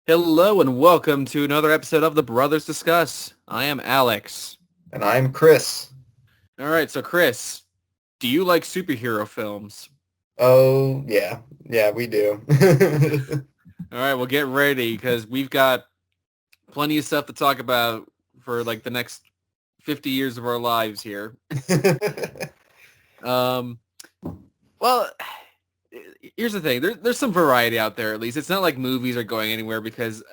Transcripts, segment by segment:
Hello and welcome to another episode of the Brothers Discuss. I am Alex. And I'm Chris. All right, so Chris, do you like superhero films? Oh, yeah. Yeah, we do. All right, well get ready because we've got plenty of stuff to talk about for like the next 50 years of our lives here. Um, well, here's the thing. There's some variety out there at least. It's not like movies are going anywhere because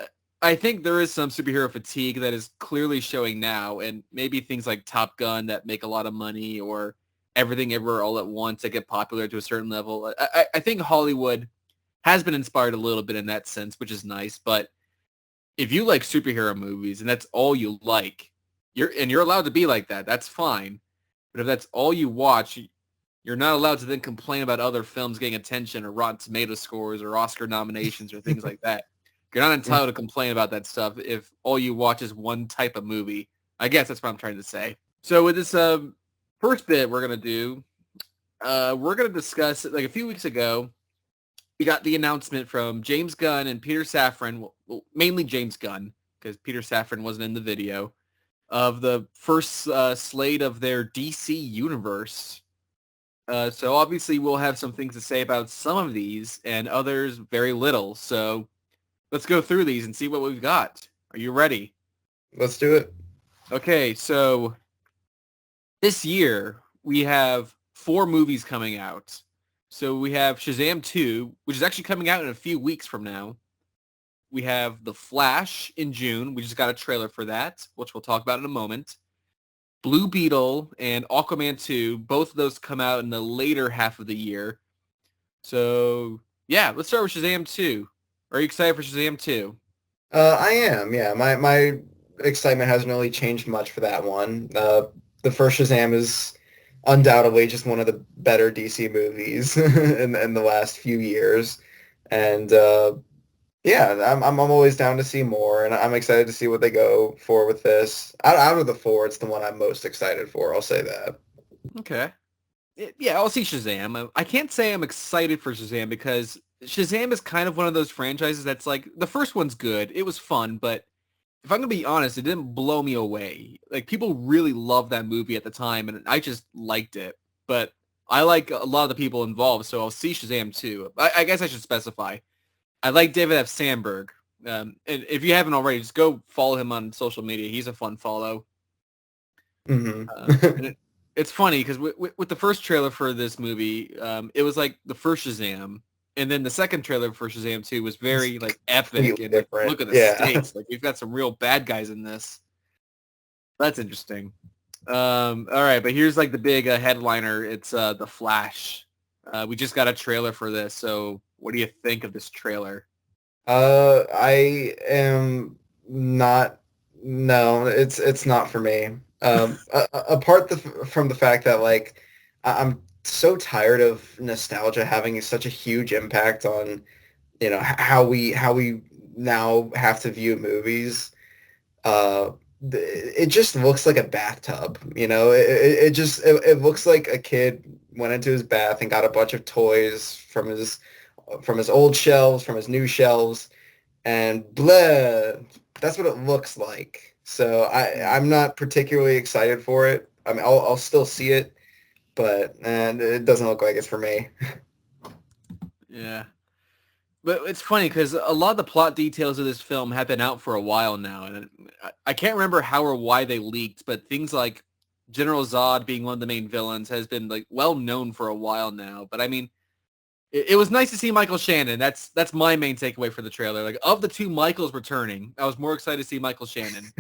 I think there is some superhero fatigue that is clearly showing now, and maybe things like Top Gun that make a lot of money or Everything Everywhere All at Once that get popular to a certain level. I think Hollywood has been inspired a little bit in that sense, which is nice. But if you like superhero movies and that's all you like, you're allowed to be like that. That's fine. But if that's all you watch, you're not allowed to then complain about other films getting attention or Rotten Tomato scores or Oscar nominations or things like that. You're not entitled to complain about that stuff if all you watch is one type of movie. I guess that's what I'm trying to say. So with this first bit we're going to do, we're going to discuss, like a few weeks ago, we got the announcement from James Gunn and Peter Safran, well, mainly James Gunn, because Peter Safran wasn't in the video, of the first slate of their DC universe. So obviously we'll have some things to say about some of these and others very little. So let's go through these and see what we've got. Are you ready? Let's do it. Okay, so this year we have 4 movies coming out. So we have Shazam 2, which is actually coming out in a few weeks from now. We have The Flash in June. We just got a trailer for that, which we'll talk about in a moment. Blue Beetle and Aquaman 2, both of those come out in the later half of the year. So, yeah, let's start with Shazam 2. Are you excited for Shazam 2? I am, yeah. My excitement hasn't really changed much for that one. The first Shazam is undoubtedly just one of the better DC movies in the last few years. And yeah, I'm always down to see more, and I'm excited to see what they go for with this. Out of the four, it's the one I'm most excited for. I'll say that. Okay. Yeah, I'll see Shazam. I can't say I'm excited for Shazam because Shazam is kind of one of those franchises that's like, the first one's good. It was fun, but if I'm going to be honest, it didn't blow me away. Like, people really loved that movie at the time, and I just liked it. But I like a lot of the people involved, so I'll see Shazam too. I guess I should specify. I like David F. Sandberg. And if you haven't already, just go follow him on social media. He's a fun follow. Hmm. And it's funny because with the first trailer for this movie, it was like the first Shazam. And then the second trailer for Shazam 2 was very like epic Completely and like, different. look at the Yeah. stakes. Like, we've got some real bad guys in this. That's interesting. All right, but here's like the big headliner. It's The Flash. We just got a trailer for this. So what do you think of this trailer? I am not. No, it's not for me. Apart from the fact that like I'm so tired of nostalgia having such a huge impact on how we now have to view movies. Uh, it just looks like a bathtub. It looks like a kid went into his bath and got a bunch of toys from his old shelves, from his new shelves, and blah. That's what it looks like. So I'm not particularly excited for it. I mean, I'll still see it, but it doesn't look like it's for me. Yeah. But it's funny because a lot of the plot details of this film have been out for a while now, and I can't remember how or why they leaked, but things like General Zod being one of the main villains has been like well known for a while now. But I mean, it was nice to see Michael Shannon. That's my main takeaway for the trailer. Like, of the two Michaels returning, I was more excited to see Michael Shannon.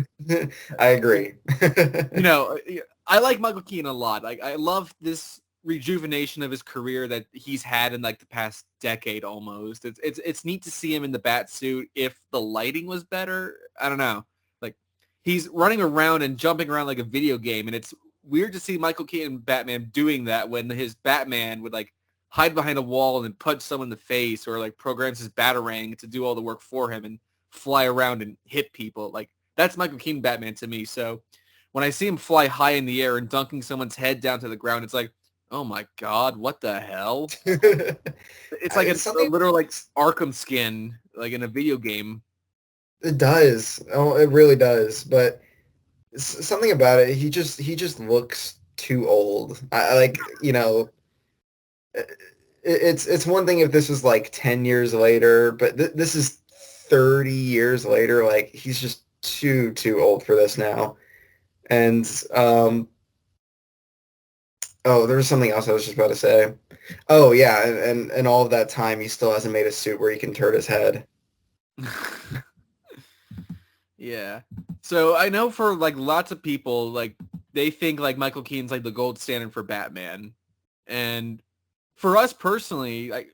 I agree. You know, I like Michael Keaton a lot. Like, I love this rejuvenation of his career that he's had in like the past decade almost. It's neat to see him in the bat suit. If the lighting was better, I don't know. Like, he's running around and jumping around like a video game, and it's weird to see Michael Keaton Batman doing that when his Batman would like hide behind a wall and punch someone in the face, or like programs his Batarang to do all the work for him and fly around and hit people. Like, that's Michael Keaton Batman to me. So when I see him fly high in the air and dunking someone's head down to the ground, it's like, oh my God, what the hell? It's like It's a something. literal like Arkham skin, like in a video game. It does. Oh, it really does. But something about it, he just looks too old. I like, it's one thing if this was like 10 years later, but this is 30 years later. Like he's just too old for this now. And oh, there was something else I was just about to say. Oh yeah, and all of that time he still hasn't made a suit where he can turn his head. Yeah. So I know for like lots of people, like they think like Michael Keaton's like the gold standard for Batman. And for us personally, like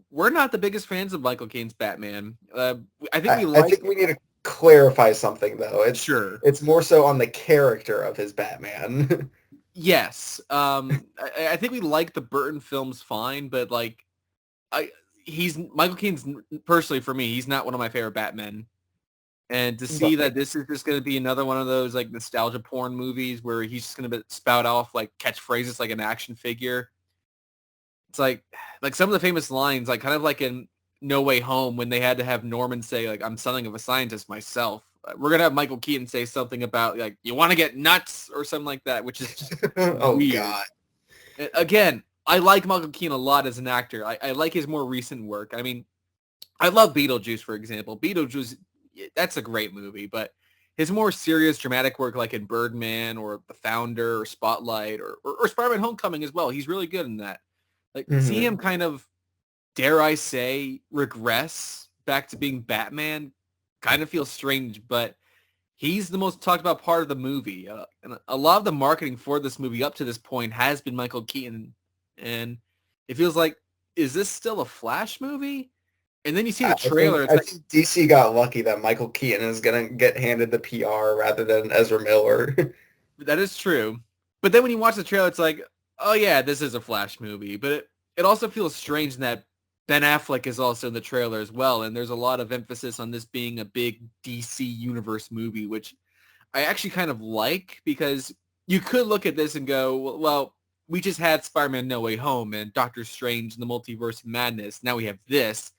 we're not the biggest fans of Michael Keaton's Batman. I think we I think like we need to clarify something though. sure. It's more so on the character of his Batman. Yes. I think we like the Burton films fine, but like I he's Michael Keaton's personally for me, he's not one of my favorite Batmen. And to see Right. that this is just going to be another one of those like nostalgia porn movies where he's just going to spout off like catchphrases like an action figure. It's like some of the famous lines, like kind of like in No Way Home when they had to have Norman say like I'm something of a scientist myself. We're gonna have Michael Keaton say something about like you want to get nuts or something like that, which is just Oh weird. God. Again, I like Michael Keaton a lot as an actor. I like his more recent work. I mean, I love Beetlejuice, for example. Beetlejuice, that's a great movie, but his more serious dramatic work like in Birdman or The Founder or Spotlight or Spider-Man Homecoming as well, he's really good in that. Like, see him Hmm. kind of, dare I say, regress back to being Batman kind of feels strange, but he's the most talked about part of the movie. And a lot of the marketing for this movie up to this point has been Michael Keaton. And it feels like, is this still a Flash movie? And then you see the I think trailer. It's I like, think DC got lucky that Michael Keaton is gonna get handed the PR rather than Ezra Miller. that is true. But then when you watch the trailer, it's like, oh yeah, this is a Flash movie. But it also feels strange in that Ben Affleck is also in the trailer as well. And there's a lot of emphasis on this being a big DC universe movie, which I actually kind of like because you could look at this and go, well, we just had Spider-Man No Way Home and Doctor Strange and the Multiverse of Madness. Now we have this.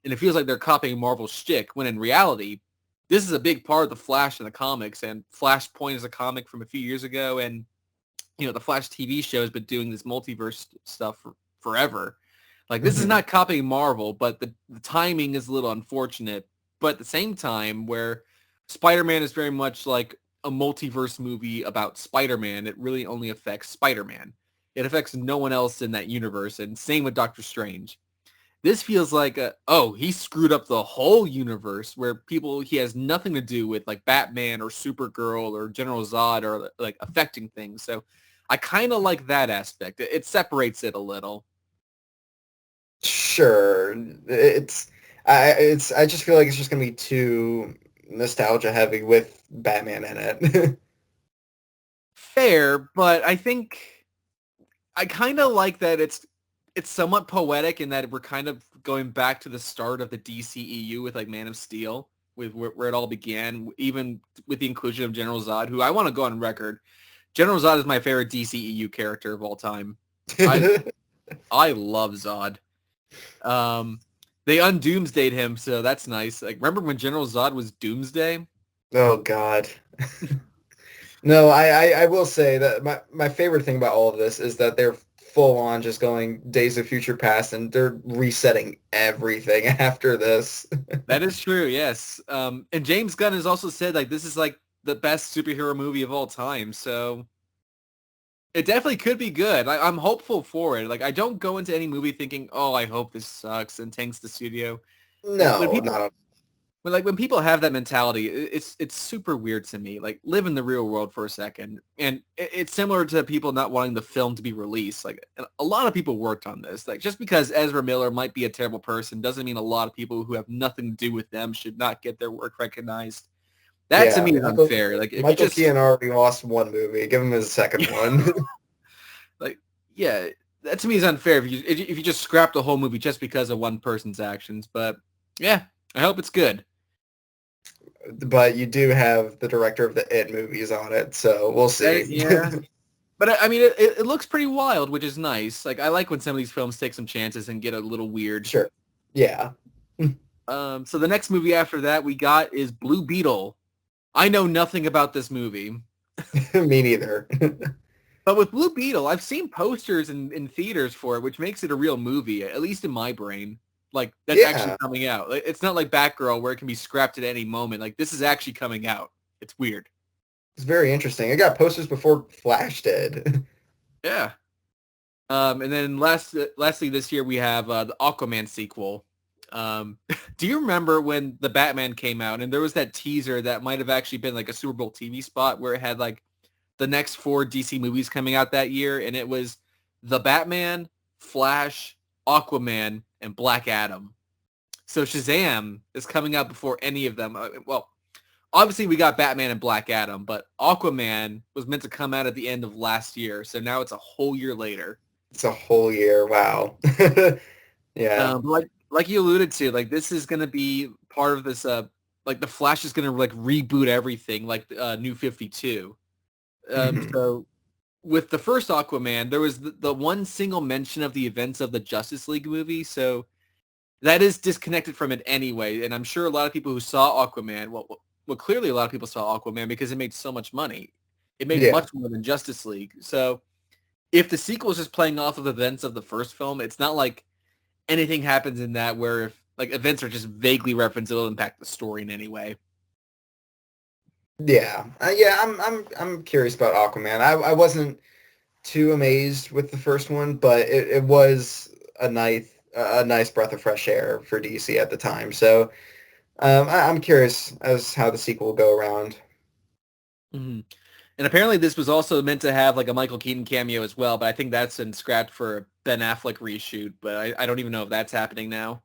And it feels like they're copying Marvel's shtick when in reality, this is a big part of the Flash in the comics, and Flashpoint is a comic from a few years ago, and the Flash TV show has been doing this multiverse stuff for forever. Like this is Mhm. not copying Marvel, but the timing is a little unfortunate. But at the same time, where Spider-Man is very much like a multiverse movie about Spider-Man, it really only affects Spider-Man. It affects no one else in that universe, and same with Doctor Strange. This feels like he screwed up the whole universe where people he has nothing to do with like Batman or Supergirl or General Zod or like affecting things. So I kind of like that aspect. It separates it a little. Sure. I just feel like it's just gonna be too nostalgia heavy with Batman in it. Fair, but I think I kind of like that it's somewhat poetic in that we're kind of going back to the start of the DCEU with like Man of Steel, with where it all began, even with the inclusion of General Zod, who I want to go on record. General Zod is my favorite DCEU character of all time. I I love Zod. Um, they undoomsdayed him, so that's nice. Like, remember when General Zod was Doomsday? Oh God. No, I will say that my favorite thing about all of this is that they're full on just going Days of Future Past and they're resetting everything after this. That is true, yes. And James Gunn has also said like this is like the best superhero movie of all time, so it definitely could be good. I'm hopeful for it. Like I don't go into any movie thinking, "Oh, I hope this sucks," and tanks the studio. When No, people not at when people have that mentality, it's super weird to me. Like live in the real world for a second, and it's similar to people not wanting the film to be released. Like a lot of people worked on this. Like just because Ezra Miller might be a terrible person doesn't mean a lot of people who have nothing to do with them should not get their work recognized. That to yeah, me is unfair. Like if you Michael just Keaton already lost one movie. Give him his second one. like yeah, that to me is unfair if you just scrap the whole movie just because of one person's actions. But yeah, I hope it's good. But you do have the director of the It movies on it, so we'll see. Yeah. But I mean, it looks pretty wild, which is nice. Like I like when some of these films take some chances and get a little weird. Sure. Yeah. So the next movie after that we got is Blue Beetle. I know nothing about this movie. Me neither. But with Blue Beetle, I've seen posters in theaters for it, which makes it a real movie, at least in my brain. Like, that's actually Yeah, coming out. It's not like Batgirl where it can be scrapped at any moment. Like, this is actually coming out. It's weird. it's very interesting. I got posters before Flash did. Yeah. And then lastly this year we have the Aquaman sequel. Do you remember when the Batman came out and there was that teaser that might have actually been like a Super Bowl TV spot where it had like the next 4 DC movies coming out that year, and it was the Batman, Flash, Aquaman, and Black Adam. So Shazam is coming out before any of them. Well, obviously we got Batman and Black Adam, but Aquaman was meant to come out at the end of last year, so now it's a whole year later. It's a whole year. Wow. Yeah. Like you alluded to, like this is gonna be part of this. Like the Flash is gonna like reboot everything, like New 52. Mhm. So with the first Aquaman, there was the one single mention of the events of the Justice League movie, so that is disconnected from it anyway. And I'm sure a lot of people who saw Aquaman, well, clearly a lot of people saw Aquaman because it made so much money. It made Yeah. much more than Justice League. So if the sequel is just playing off of events of the first film, it's not like anything happens in that where if like events are just vaguely referenced, it'll impact the story in any way. Yeah. Yeah, I'm curious about Aquaman. I wasn't too amazed with the first one, but it was a nice breath of fresh air for DC at the time. So I'm curious as how the sequel will go around. hmm And apparently this was also meant to have like a Michael Keaton cameo as well, but I think that's been scrapped for a Ben Affleck reshoot, but I don't even know if that's happening now.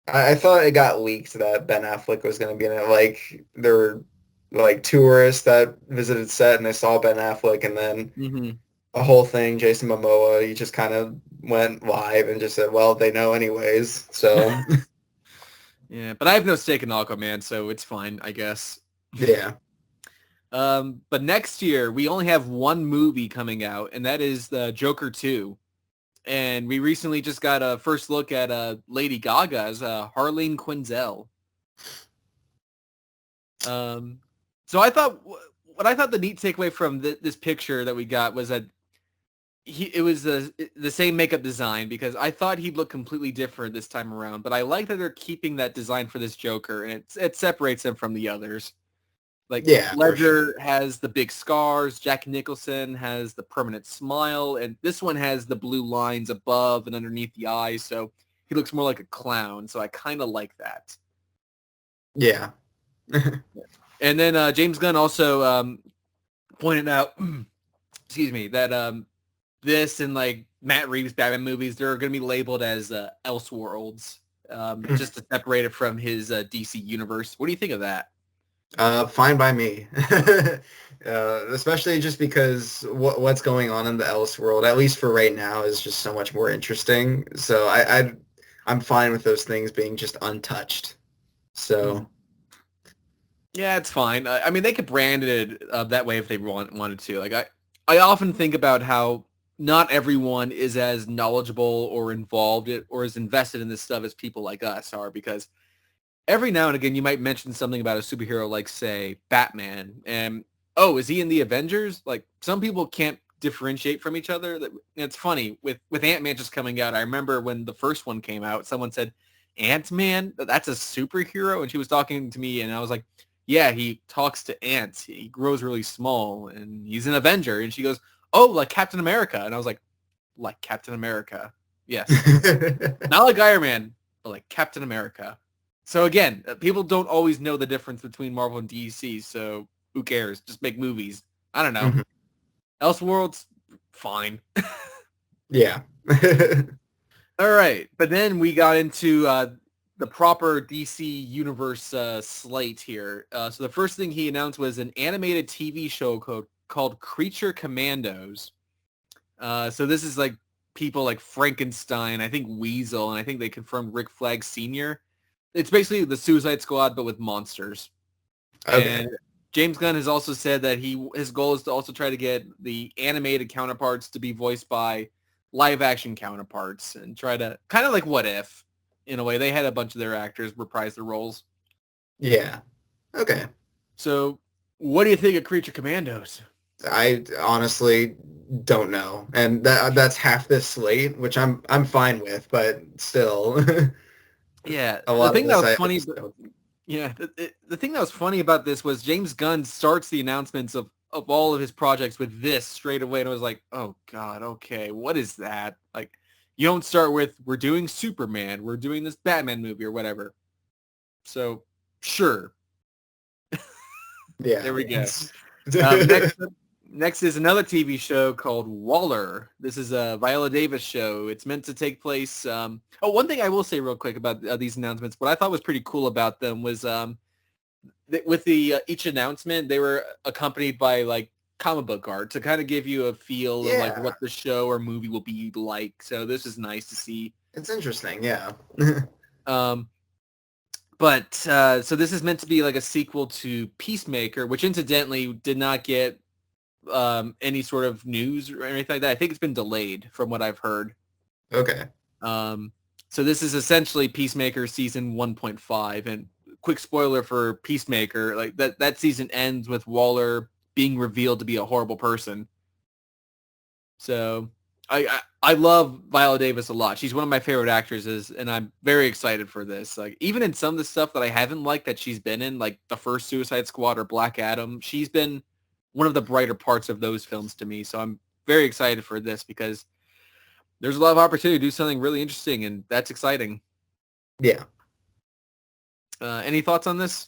I thought it got leaked that Ben Affleck was going to be in it. Like there were like tourists that visited set and they saw Ben Affleck, and then hmm a whole thing. Jason Momoa, he just kind of went live and just said, "Well, they know anyways." So Yeah, but I have no stake in Aquaman, so it's fine, I guess. yeah. But next year we only have one movie coming out, and that is the Joker 2. And we recently just got a first look at Lady Gaga as Harleen Quinzel. Um, so I thought what I thought the neat takeaway from this picture that we got was that it was the same makeup design, because I thought he'd look completely different this time around. But I like that they're keeping that design for this Joker, and it separates him from the others. Like Yeah, for Ledger sure. has the big scars, Jack Nicholson has the permanent smile, and this one has the blue lines above and underneath the eyes, so he looks more like a clown. So I kind of like that. Yeah. And then James Gunn also pointed out, excuse me, that this and like Matt Reeves Batman movies, they're going to be labeled as Elseworlds, just to separate it from his DC universe. What do you think of that? Fine by me. Especially just because what's going on in the Else world, at least for right now, is just so much more interesting. So I'm fine with those things being just untouched. Mhm. So Yeah, it's fine. I mean, they could brand it that way if they wanted to. Like I often think about how not everyone is as knowledgeable or involved or as invested in this stuff as people like us are, because every now and again you might mention something about a superhero like, say, Batman, and oh, is he in the Avengers? Like some people can't differentiate from each other. It's funny with Ant-Man just coming out. I remember when the first one came out, someone said, Ant-Man, that's a superhero, and she was talking to me, and I was like, yeah, he talks to ants. He grows really small, and he's an Avenger. And she goes, oh, like Captain America. And I was like Captain America? Yes. Not like Iron Man, but like Captain America. So again, people don't always know the difference between Marvel and DC, so who cares? Just make movies. I don't know. Mhm. Elseworlds, fine. Yeah. All right, but then we got into the proper DC universe slate here. So the first thing he announced was an animated TV show called Creature Commandos. So this is like people like Frankenstein, I think Weasel, and I think they confirmed Rick Flag Sr. It's basically the Suicide Squad, but with monsters. Okay. And James Gunn has also said that his goal is to also try to get the animated counterparts to be voiced by live action counterparts and try to kind of like What If in a way. They had a bunch of their actors reprise their roles. Yeah. Okay. So what do you think of Creature Commandos? I honestly don't know, and that's half this slate, which I'm fine with, but still, Yeah, a the lot of thing that this was I funny, just don't. yeah, the thing that was funny about this was James Gunn starts the announcements of all of his projects with this straight away, and I was like, oh God, okay, what is that? Like, you don't start with, we're doing Superman, we're doing this Batman movie or whatever. So, sure. Yeah. There we go. Next is another TV show called Waller. This is a Viola Davis show. It's meant to take place. One thing I will say real quick about these announcements, what I thought was pretty cool about them was with the each announcement, they were accompanied by like comic book art to kind of give you a feel of like Yeah, what the show or movie will be like. So this is nice to see. it's interesting. Yeah. Um, but so this is meant to be like a sequel to Peacemaker, which incidentally did not get any sort of news or anything like that. I think it's been delayed from what I've heard. Okay. So this is essentially Peacemaker season 1.5, and quick spoiler for Peacemaker, like that season ends with Waller being revealed to be a horrible person. So I love Viola Davis a lot. She's one of my favorite actresses, and I'm very excited for this. Like even in some of the stuff that I haven't liked that she's been in, like the first Suicide Squad or Black Adam, she's been one of the brighter parts of those films to me. So I'm very excited for this because there's a lot of opportunity to do something really interesting, and that's exciting. Yeah. Any thoughts on this?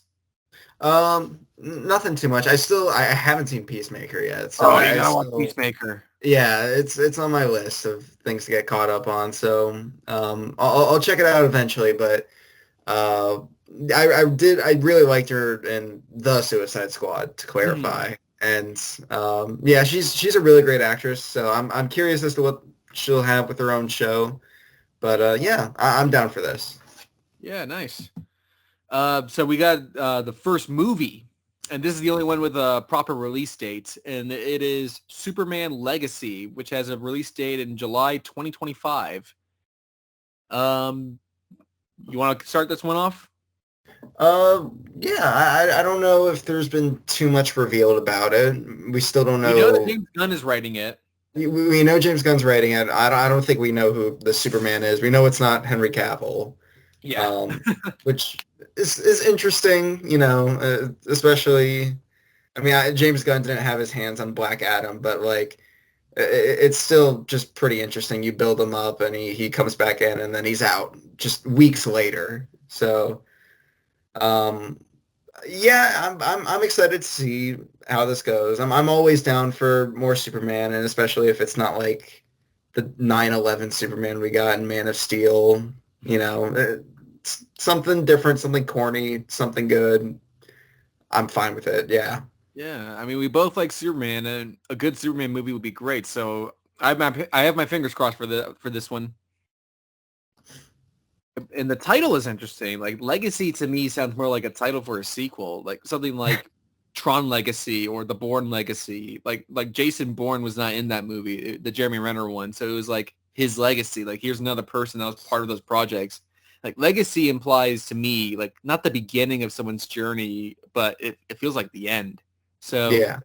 Nothing too much. I haven't seen Peacemaker yet, so Oh, you I gotta watch still, Peacemaker. yeah, it's on my list of things to get caught up on. So I'll check it out eventually. But uh, I really liked her in the Suicide Squad, to Mhm. clarify. And yeah, she's a really great actress. So I'm curious as to what she'll have with her own show. But yeah, I'm down for this. Yeah, nice. So we got the first movie, and this is the only one with a proper release date, and it is Superman Legacy, which has a release date in July 2025. Um, you want to start this one off? Yeah, I don't know if there's been too much revealed about it. We still don't We know that know. James Gunn is writing it. We know James Gunn's writing it. I don't think we know who the Superman is. We know it's not Henry Cavill, Yeah. um, which is interesting, especially, I mean, James Gunn didn't have his hands on Black Adam, but like, it's still just pretty interesting. You build him up and he comes back in and then he's out just weeks later. So, um, yeah, I'm excited to see how this goes. I'm always down for more Superman, and especially if it's not like the 9/11 Superman we got in Man of Steel. It's something different, something corny, something good. I'm fine with it. Yeah. Yeah, I mean, we both like Superman, and a good Superman movie would be great. So I have my fingers crossed for this one. And the title is interesting. Like Legacy to me sounds more like a title for a sequel, like something like Tron Legacy or The Bourne Legacy. Like Jason Bourne was not in that movie, the Jeremy Renner one. So it was like his legacy. Like here's another person that was part of those projects. Like legacy implies to me like not the beginning of someone's journey, but it feels like the end. So Yeah.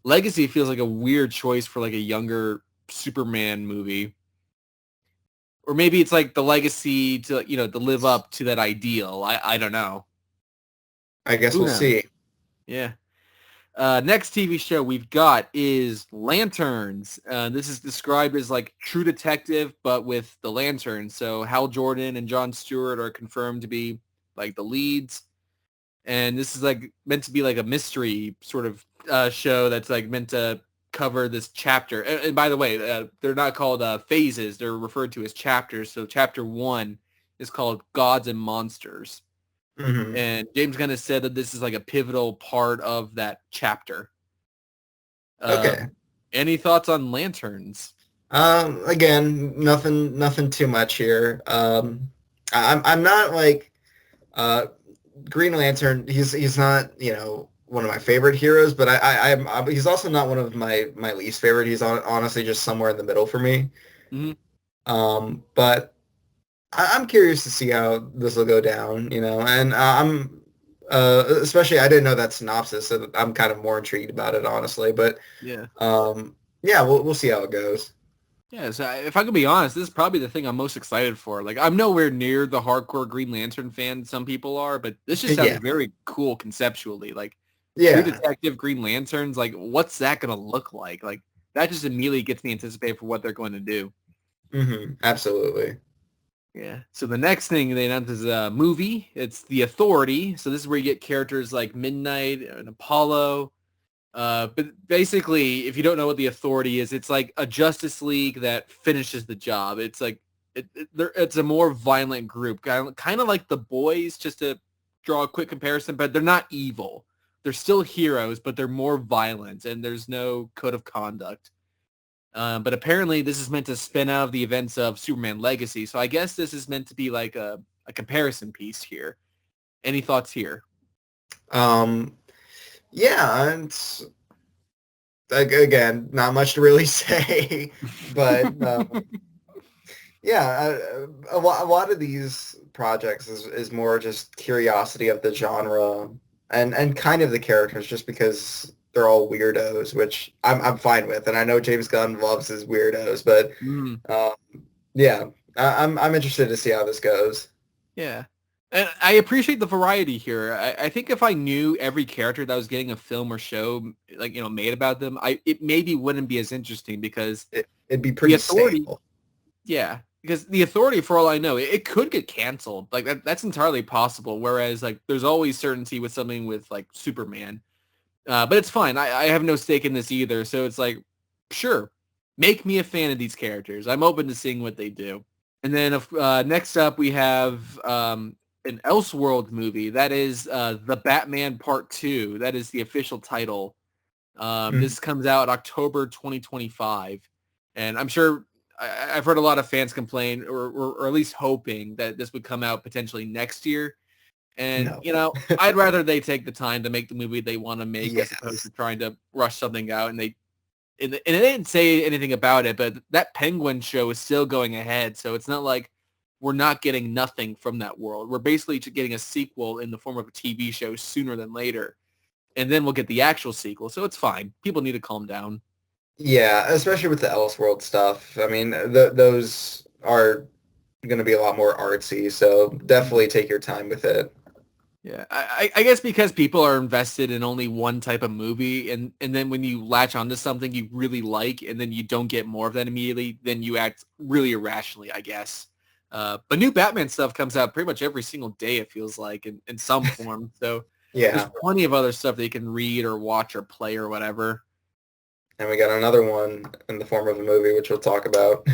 legacy feels like a weird choice for like a younger Superman movie. Or maybe it's like the legacy to, to live up to that ideal. I don't know. I guess Who we'll knows? see. Yeah. Next TV show we've got is Lanterns. This is described as like True Detective, but with the Lanterns. So Hal Jordan and Jon Stewart are confirmed to be like the leads. And this is like meant to be like a mystery sort of show that's like meant to cover this chapter. And by the way, they're not called phases. They're referred to as chapters. So chapter 1 is called Gods and Monsters. Hmm. And James Gunn has said that this is like a pivotal part of that chapter. Okay. Any thoughts on Lanterns? Again, nothing too much here. I'm not like uh Green Lantern. He's not one of my favorite heroes, but he's also not one of my least favorite. He's honestly just somewhere in the middle for me. Mhm. But I'm curious to see how this will go down, and I'm especially I didn't know that synopsis, so I'm kind of more intrigued about it, honestly. But Yeah. yeah, we'll see how it goes. Yeah, so if I could be honest, this is probably the thing I'm most excited for. Like, I'm nowhere near the hardcore Green Lantern fan some people are, but this just sounds Yeah, very cool conceptually. Like, True yeah, Detective Green Lanterns, like, what's that going to look like? Like, that just immediately gets me anticipated for what they're going to do. absolutely. Yeah. So the next thing they announced is a movie. It's The Authority. So this is where you get characters like Midnight and Apollo. But basically, if you don't know what The Authority is, it's like a Justice League that finishes the job. It's like it's a more violent group, kind of like the Boys, just to draw a quick comparison. But they're not evil. They're still heroes, but they're more violent, and there's no code of conduct. But apparently this is meant to spin out of the events of Superman Legacy. So I guess this is meant to be like a comparison piece here. Any thoughts here? Um, yeah, and like, again, not much to really say, but yeah, a lot of these projects is more just curiosity of the genre and kind of the characters, just because they're all weirdos, which I'm fine with, and I know James Gunn loves his weirdos, but Mm, uh, yeah, I'm interested to see how this goes. yeah. And I appreciate the variety here. I think if I knew every character that was getting a film or show, like, made about them, it maybe wouldn't be as interesting because It'd be the pretty authority, stale. yeah, because the authority, for all I know, it could get canceled. Like that's entirely possible. Whereas like there's always certainty with something with like Superman. But it's fine. I have no stake in this either. So it's like, sure, make me a fan of these characters. I'm open to seeing what they do. And then next up, we have an Elseworld movie. That is The Batman Part 2. That is the official title. Mhm. This comes out October 2025. And I'm sure I've heard a lot of fans complain or at least hoping that this would come out potentially next year. And, No. I'd rather they take the time to make the movie they want to make as opposed Yes. to trying to rush something out. And they didn't say anything about it, but that Penguin show is still going ahead. So it's not like we're not getting nothing from that world. We're basically getting a sequel in the form of a TV show sooner than later. And then we'll get the actual sequel. So it's fine. People need to calm down. Yeah, especially with the Elseworld stuff. I mean, those are going to be a lot more artsy, so definitely take your time with it. Yeah, I guess because people are invested in only one type of movie, and then when you latch onto something you really like, and then you don't get more of that immediately, then you act really irrationally, I guess. But new Batman stuff comes out pretty much every single day, it feels like, in some form. So there's Yeah, plenty of other stuff that you can read or watch or play or whatever. and we got another one in the form of a movie, which we'll talk about.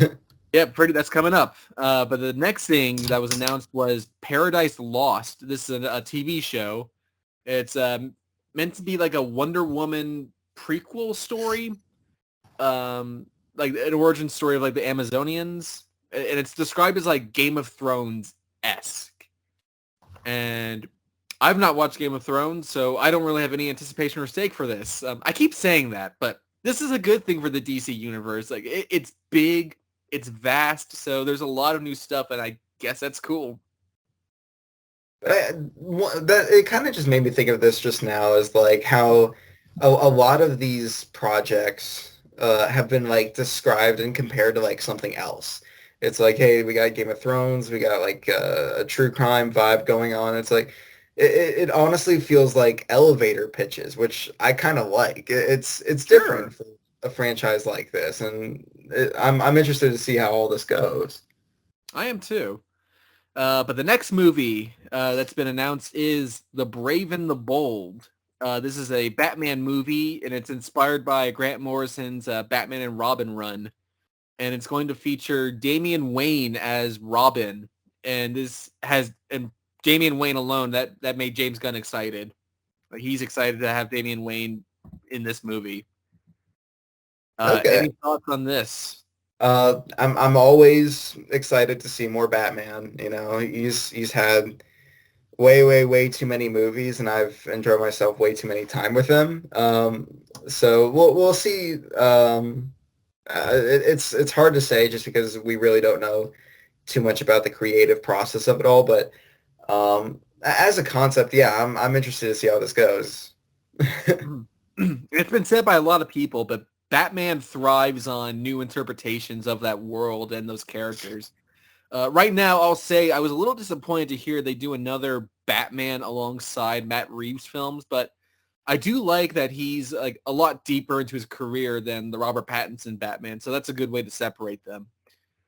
Yeah, that's coming up. But the next thing that was announced was Paradise Lost. This is a TV show. It's meant to be like a Wonder Woman prequel story, like an origin story of like the Amazonians, and it's described as like Game of Thrones esque. And I've not watched Game of Thrones, so I don't really have any anticipation or stake for this. I keep saying that, but this is a good thing for the DC universe. Like it's big, it's vast, so there's a lot of new stuff, and I guess that's cool. That it kind of just made me think of this just now, as like how a lot of these projects have been like described and compared to like something else. It's like, hey, we got Game of Thrones, we got like a true crime vibe going on. It's like it honestly feels like elevator pitches, which I kind of like. It's different Sure, for a franchise like this, and I'm interested to see how all this goes. I am too. But the next movie that's been announced is The Brave and the Bold. This is a Batman movie, and it's inspired by Grant Morrison's Batman and Robin run. And it's going to feature Damian Wayne as Robin. And Damian Wayne alone, that made James Gunn excited. Like, he's excited to have Damian Wayne in this movie. Okay. Any thoughts on this? I'm always excited to see more Batman. He's had way too many movies, and I've enjoyed myself way too many time with him. So we'll see. It's hard to say just because we really don't know too much about the creative process of it all, but as a concept, yeah, I'm interested to see how this goes. It's been said by a lot of people, but Batman thrives on new interpretations of that world and those characters. Right now, I'll say I was a little disappointed to hear they do another Batman alongside Matt Reeves films, but I do like that he's like a lot deeper into his career than the Robert Pattinson Batman, so that's a good way to separate them.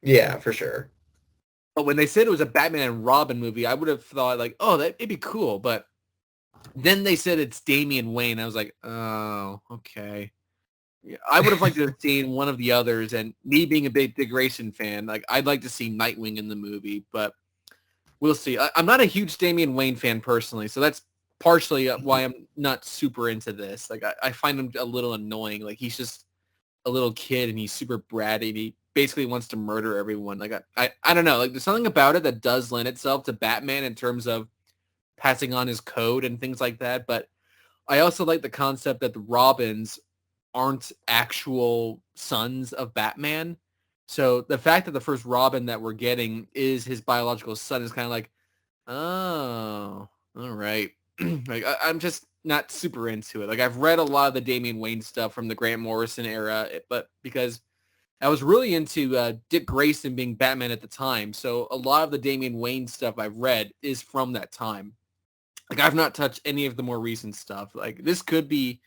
Yeah, for sure. But when they said it was a Batman and Robin movie, I would have thought like, oh, it'd be cool. But then they said it's Damian Wayne. I was like, oh, okay. Yeah, I would have liked to have seen one of the others. And me being a big Dick Grayson fan, like I'd like to see Nightwing in the movie, but we'll see. I'm not a huge Damian Wayne fan personally, so that's partially why I'm not super into this. Like I find him a little annoying. Like he's just a little kid and he's super bratty and he basically wants to murder everyone. Like I don't know. Like there's something about it that does lend itself to Batman in terms of passing on his code and things like that. But I also like the concept that the Robins aren't actual sons of Batman. So the fact that the first Robin that we're getting is his biological son is kind of like, oh, all right. Like I'm just not super into it. Like I've read a lot of the Damian Wayne stuff from the Grant Morrison era, but because I was really into Dick Grayson being Batman at the time, so a lot of the Damian Wayne stuff I've read is from that time. Like I've not touched any of the more recent stuff. Like this could be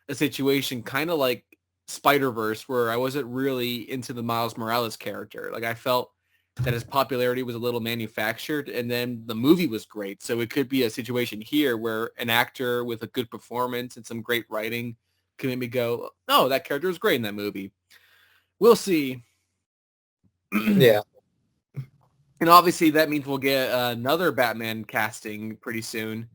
a situation kind of like Spider-Verse where I wasn't really into the Miles Morales character. Like I felt that his popularity was a little manufactured and then the movie was great. So it could be a situation here where an actor with a good performance and some great writing can make me go, oh, that character was great in that movie. We'll see. Yeah. And obviously that means we'll get another Batman casting pretty soon.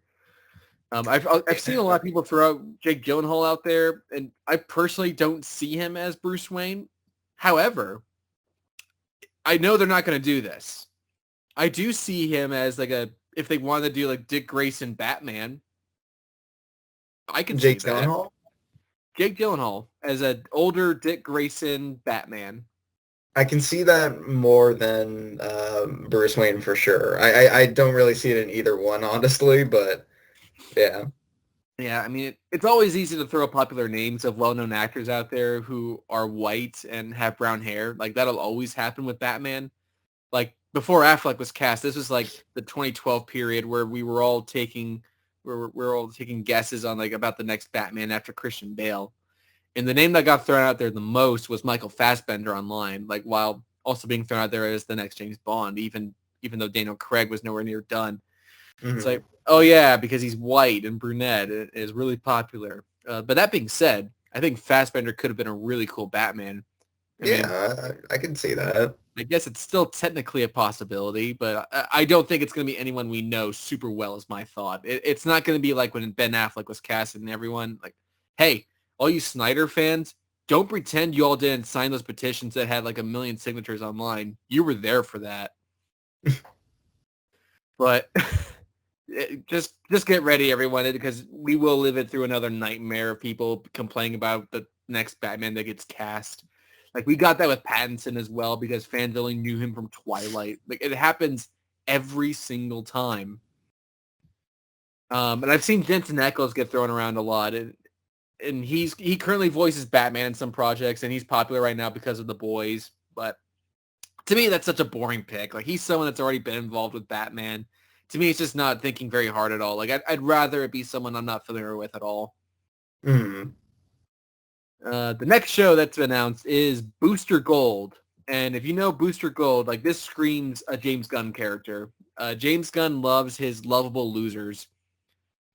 I've seen a lot of people throw out Jake Gyllenhaal out there, and I personally don't see him as Bruce Wayne. However, I know they're not going to do this. I do see him as like if they wanted to do like Dick Grayson Batman, I can see Jake that. Gyllenhaal? Jake Gyllenhaal as an older Dick Grayson Batman. I can see that more than Bruce Wayne for sure. I don't really see it in either one, honestly, but yeah. Yeah, I mean, it's always easy to throw popular names of well-known actors out there who are white and have brown hair. Like, that'll always happen with Batman. Like, before Affleck was cast, this was like the 2012 period where we were all taking guesses on like about the next Batman after Christian Bale. And the name that got thrown out there the most was Michael Fassbender online, like while also being thrown out there as the next James Bond, even though Daniel Craig was nowhere near done. It's like, oh yeah, because he's white and brunette, it is really popular. But that being said, I think Fassbender could have been a really cool Batman. I mean, Yeah, I can see that. I guess it's still technically a possibility, but I don't think it's going to be anyone we know super well is my thought. It's not going to be like when Ben Affleck was casted and everyone like, hey, all you Snyder fans, don't pretend you all didn't sign those petitions that had like 1 million signatures online. You were there for that. But just get ready, everyone, because we will live it through another nightmare of people complaining about the next Batman that gets cast. Like we got that with Pattinson as well because fans only knew him from Twilight. Like it happens every single time. And I've seen Jensen Ackles get thrown around a lot, and he currently voices Batman in some projects, and he's popular right now because of The Boys. But to me, that's such a boring pick. Like he's someone that's already been involved with Batman. To me, it's just not thinking very hard at all. Like I'd rather it be someone I'm not familiar with at all. Mm. The next show that's been announced is Booster Gold. And if you know Booster Gold, like this screams a James Gunn character. James Gunn loves his lovable losers.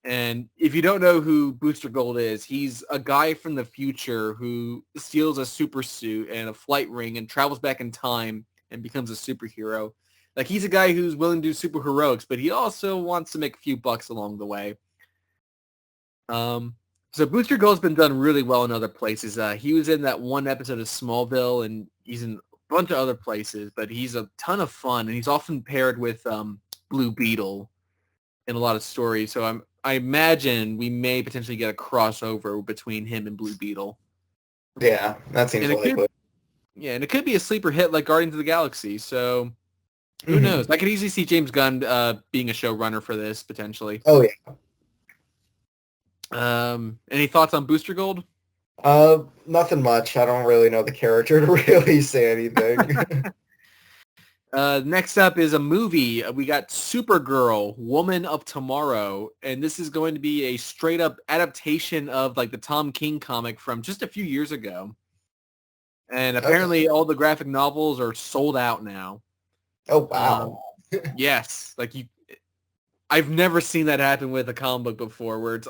And if you don't know who Booster Gold is, he's a guy from the future who steals a super suit and a flight ring and travels back in time and becomes a superhero. Like he's a guy who's willing to do super heroics, but he also wants to make a few bucks along the way. So Booster Gold's been done really well in other places. He was in that one episode of Smallville, and he's in a bunch of other places, but he's a ton of fun, and he's often paired with Blue Beetle in a lot of stories. So I imagine we may potentially get a crossover between him and Blue Beetle. Yeah, that seems And likely. and it could be a sleeper hit like Guardians of the Galaxy. So Who knows? I could easily see James Gunn being a showrunner for this potentially. Oh yeah. Any thoughts on Booster Gold? Nothing much. I don't really know the character to really say anything. Next up is a movie. We got Supergirl, Woman of Tomorrow, and this is going to be a straight up adaptation of like the Tom King comic from just a few years ago. And apparently Okay. all the graphic novels are sold out now. Oh Um, wow. yes, I've never seen that happen with a comic book before where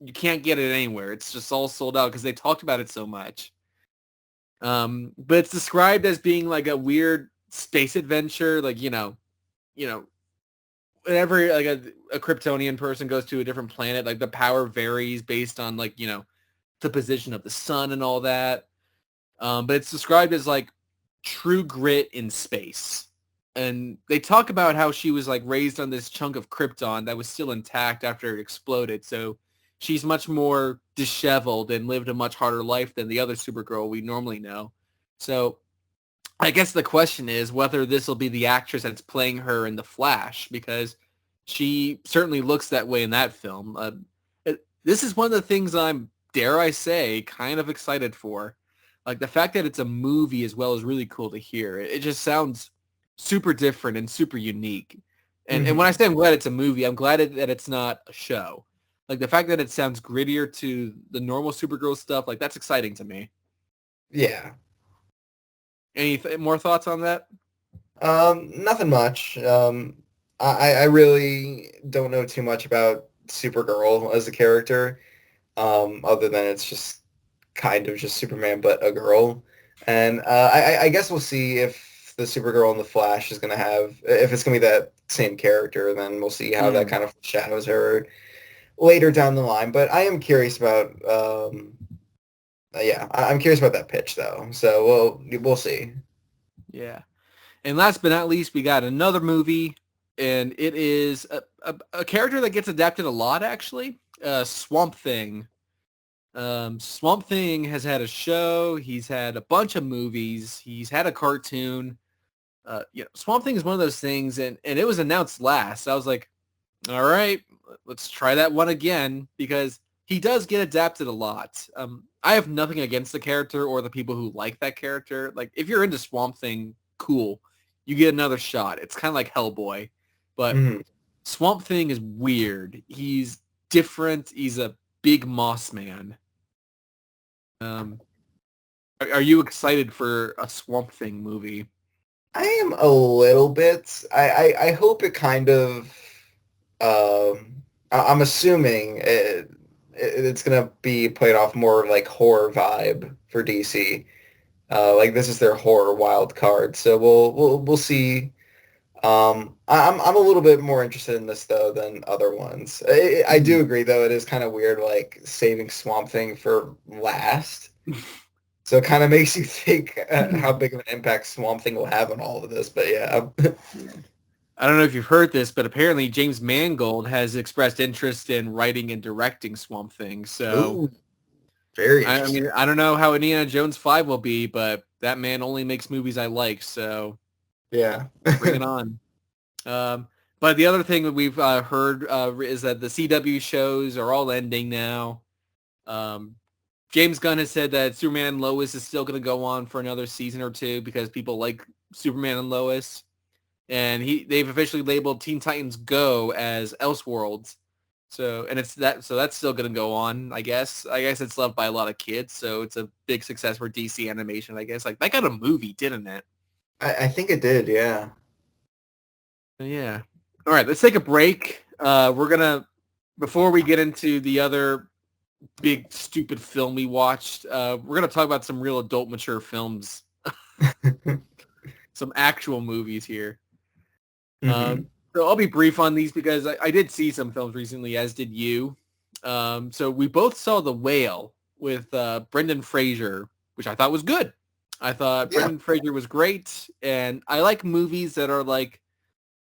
you can't get it anywhere. It's just all sold out because they talked about it so much. But it's described as being like a weird space adventure, like, whenever like a Kryptonian person goes to a different planet, like the power varies based on like, the position of the sun and all that. But it's described as like true grit in space. And they talk about how she was like raised on this chunk of Krypton that was still intact after it exploded. So she's much more disheveled and lived a much harder life than the other Supergirl we normally know. So I guess the question is whether this will be the actress that's playing her in The Flash, because she certainly looks that way in that film. This is one of the things I'm, dare I say, kind of excited for. Like the fact that it's a movie as well is really cool to hear. It just sounds super different and super unique. And when I Mhm. say I'm glad it's a movie, I'm glad that it's not a show. Like the fact that it sounds grittier to the normal Supergirl stuff, like that's exciting to me. Yeah. Any more thoughts on that? Nothing much. I really don't know too much about Supergirl as a character, other than it's just kind of just Superman but a girl. And I guess we'll see if the Supergirl and the Flash is gonna have if it's gonna be that same character. Then we'll see how that Mm. kind of shadows her later down the line. But I am curious about yeah, I'm curious about that pitch though. So we'll see. Yeah. And last but not least, we got another movie, and it is a character that gets adapted a lot, actually. Swamp Thing. Swamp Thing has had a show. He's had a bunch of movies. He's had a cartoon. Swamp Thing is one of those things, and it was announced last. I was like, all right, let's try that one again, because he does get adapted a lot. I have nothing against the character or the people who like that character. Like, if you're into Swamp Thing, cool. You get another shot. It's kind of like Hellboy. But Mhm. Swamp Thing is weird. He's different. He's a big moss man. Um, are you excited for a Swamp Thing movie? I am a little bit. I hope it kind of. I'm assuming it's gonna be played off more like horror vibe for DC. Like this is their horror wild card, so we'll see. I'm a little bit more interested in this though than other ones. I do agree though it is kind of weird like saving Swamp Thing for last. So it kind of makes you think how big of an impact Swamp Thing will have on all of this. But yeah. I don't know if you've heard this, but apparently James Mangold has expressed interest in writing and directing Swamp Thing. So Ooh, very I interesting. mean, I don't know how Indiana Jones 5 will be, but that man only makes movies I like. So Yeah. bring it on. But the other thing that we've heard is that the CW shows are all ending now. Um, James Gunn has said that Superman and Lois is still going to go on for another season or two because people like Superman and Lois. And they've officially labeled Teen Titans Go as Elseworlds. So that's still going to go on, I guess. I guess it's loved by a lot of kids, so it's a big success for DC animation, I guess. Like that got a movie, didn't it? I think it did, yeah. Yeah. All right, let's take a break. We're gonna before we get into the other big stupid film we watched. We're gonna talk about some real adult mature films, some actual movies here. hmm So I'll be brief on these because I did see some films recently, as did you. So we both saw The Whale with Brendan Fraser, which I thought was good. I thought Yeah. Brendan Fraser was great, and I like movies that are like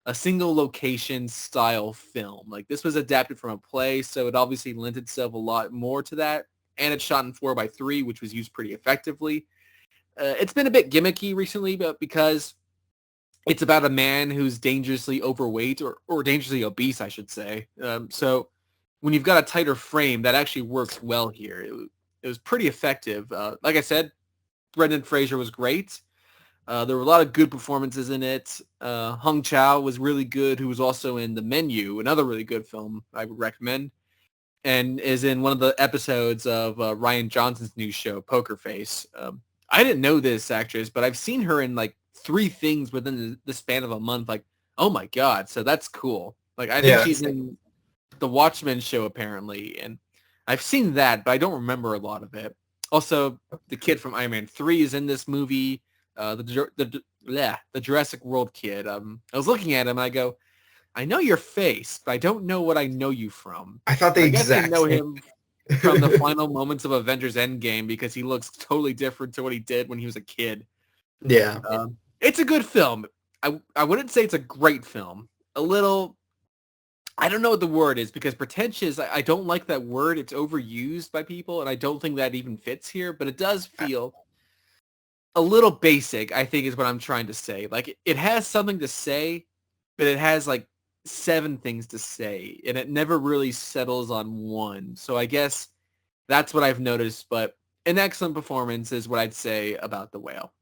a single location style film. Like this was adapted from a play, so it obviously lent itself a lot more to that. And it's shot in 4:3, which was used pretty effectively. It's been a bit gimmicky recently, but because it's about a man who's dangerously overweight or dangerously obese, I should say. So when you've got a tighter frame, that actually works well here. It was pretty effective. Like I said, Brendan Fraser was great. There were a lot of good performances in it. Hung Chow was really good, who was also in The Menu, another really good film I would recommend, and is in one of the episodes of Ryan Johnson's new show, Poker Face. I didn't know this actress, but I've seen her in like 3 things within the span of a month. Like, oh my God. So that's cool. Like, I think Yeah. she's in the Watchmen show apparently. And I've seen that, but I don't remember a lot of it. Also, the kid from Iron Man 3 is in this movie. The Jurassic World kid. I was looking at him and I go, I know your face, but I don't know what I know you from. I thought the I guess I exact know same. him from the final moments of Avengers Endgame because he looks totally different to what he did when he was a kid. Yeah. It's a good film. I wouldn't say it's a great film. A little, I don't know what the word is because pretentious, I don't like that word. It's overused by people, and I don't think that even fits here, but it does feel a little basic, I think is what I'm trying to say. Like, it has something to say, but it has like 7 things to say, and it never really settles on one. So I guess that's what I've noticed, but an excellent performance is what I'd say about The Whale.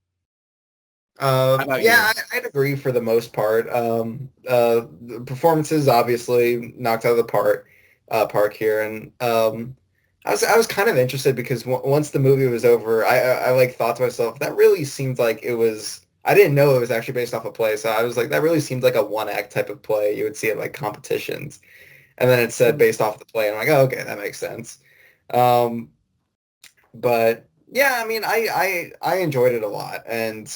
How about you? Yeah, I'd agree for the most part. The performances obviously knocked out of the park here, and I was kind of interested because once the movie was over, I like thought to myself that really seemed like it was. I didn't know it was actually based off a play, so I was like, that really seemed like a one act type of play you would see at like competitions, and then it said based off the play, and I'm like, oh, okay, that makes sense. Um, but yeah, I mean, I enjoyed it a lot, and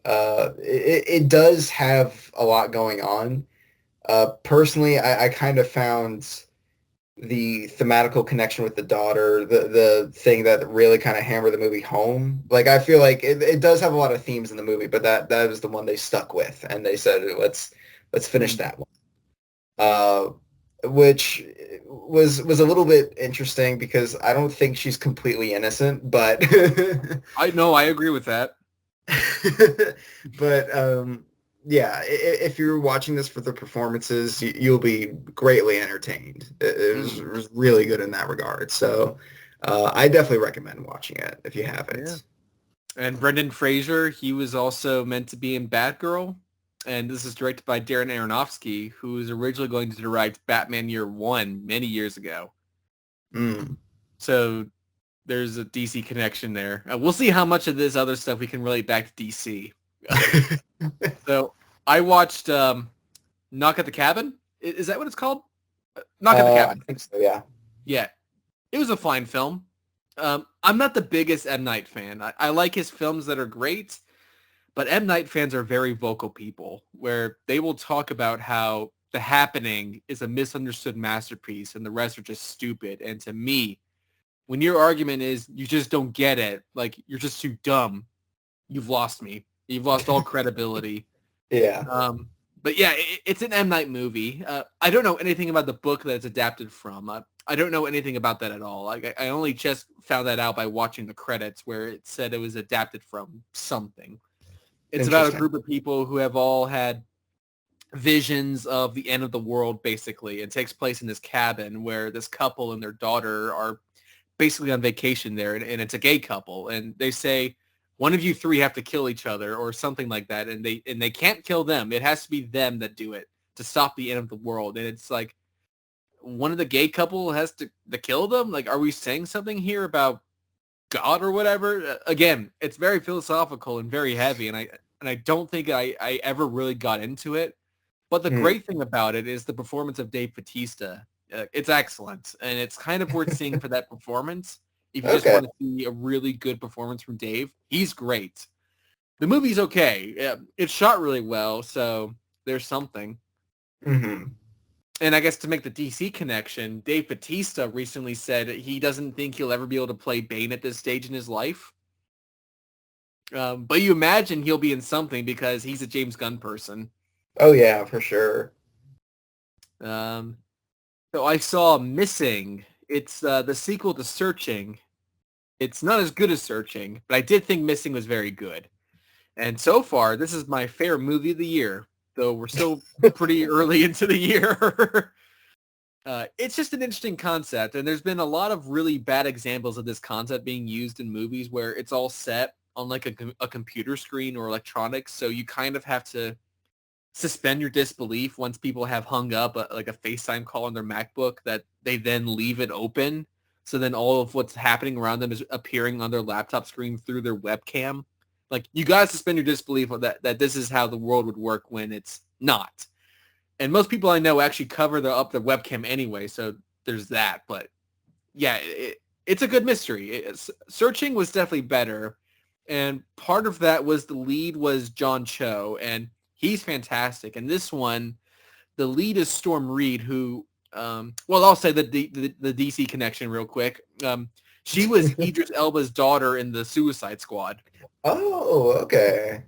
it does have a lot going on. Personally, I kind of found the thematical connection with the daughter, the thing that really kind of hammered the movie home. Like, I feel like it does have a lot of themes in the movie, but that is the one they stuck with, and they said let's finish that one. Which was a little bit interesting because I don't think she's completely innocent, but I know, I agree with that. but yeah, if you're watching this for the performances, you'll be greatly entertained. It was really good in that regard. So I definitely recommend watching it if you haven't. Yeah. And Brendan Fraser, he was also meant to be in Batgirl. And this is directed by Darren Aronofsky, who was originally going to direct Batman Year One many years ago. Mm. So there's a DC connection there. We'll see how much of this other stuff we can relate back to DC. So I watched Knock at the Cabin. Is that what it's called? Knock at the Cabin. I think so, yeah. Yeah. It was a fine film. I'm not the biggest M. Night fan. I like his films that are great, but M. Night fans are very vocal people where they will talk about how The Happening is a misunderstood masterpiece and the rest are just stupid. And to me, when your argument is you just don't get it, like you're just too dumb, you've lost me. You've lost all credibility. Yeah. But yeah, it's an M. Night movie. I don't know anything about the book that it's adapted from. I don't know anything about that at all. Like I only just found that out by watching the credits where it said it was adapted from something. It's about a group of people who have all had visions of the end of the world, basically. It takes place in this cabin where this couple and their daughter are basically on vacation there, and it's a gay couple. And they say, one of you 3 have to kill each other or something like that. And they can't kill them. It has to be them that do it to stop the end of the world. And it's like one of the gay couple has to kill them. Like, are we saying something here about God or whatever? Again, it's very philosophical and very heavy. And I don't think I ever really got into it. But the great thing about it is the performance of Dave Bautista. It's excellent. And it's kind of worth seeing for that performance. If you just want to see a really good performance from Dave, he's great. The movie's okay. It's shot really well, so there's something. Mm-hmm. And I guess to make the DC connection, Dave Bautista recently said he doesn't think he'll ever be able to play Bane at this stage in his life. But you imagine he'll be in something because he's a James Gunn person. Oh, yeah, for sure. So I saw Missing. It's the sequel to Searching. It's not as good as Searching, but I did think Missing was very good. And so far, this is my favorite movie of the year, though we're still pretty early into the year. It's just an interesting concept, and there's been a lot of really bad examples of this concept being used in movies where it's all set on like a computer screen or electronics, so you kind of have to suspend your disbelief once people have hung up like a FaceTime call on their MacBook that they then leave it open. So then all of what's happening around them is appearing on their laptop screen through their webcam. Like, you got to suspend your disbelief that this is how the world would work when it's not. And most people I know actually cover up their webcam anyway, so there's that. But yeah, it's a good mystery. Searching was definitely better. And part of that was the lead was John Cho, and he's fantastic. And this one, the lead is Storm Reed, who, well, I'll say the DC connection real quick. She was Idris Elba's daughter in the Suicide Squad. Oh, okay.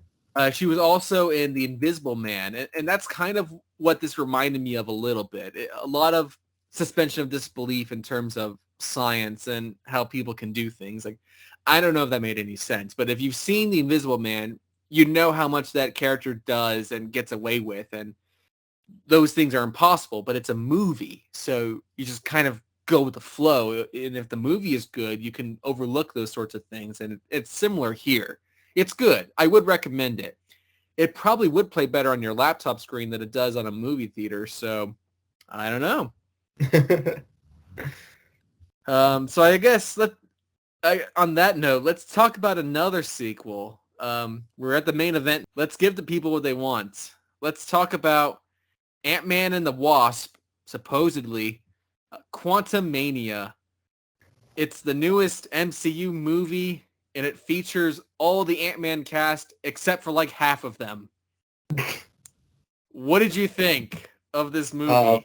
She was also in The Invisible Man, and that's kind of what this reminded me of a little bit. A lot of suspension of disbelief in terms of science and how people can do things. Like, I don't know if that made any sense, but if you've seen The Invisible Man, you know how much that character does and gets away with, and those things are impossible, but it's a movie, so you just kind of go with the flow. And if the movie is good, you can overlook those sorts of things, and it's similar here. It's good. I would recommend it. It probably would play better on your laptop screen than it does on a movie theater, so I don't know. So I guess on that note, let's talk about another sequel. We're at the main event. Let's give the people what they want. Let's talk about Ant-Man and the Wasp, supposedly, Quantumania. It's the newest MCU movie, and it features all the Ant-Man cast except for like half of them. What did you think of this movie?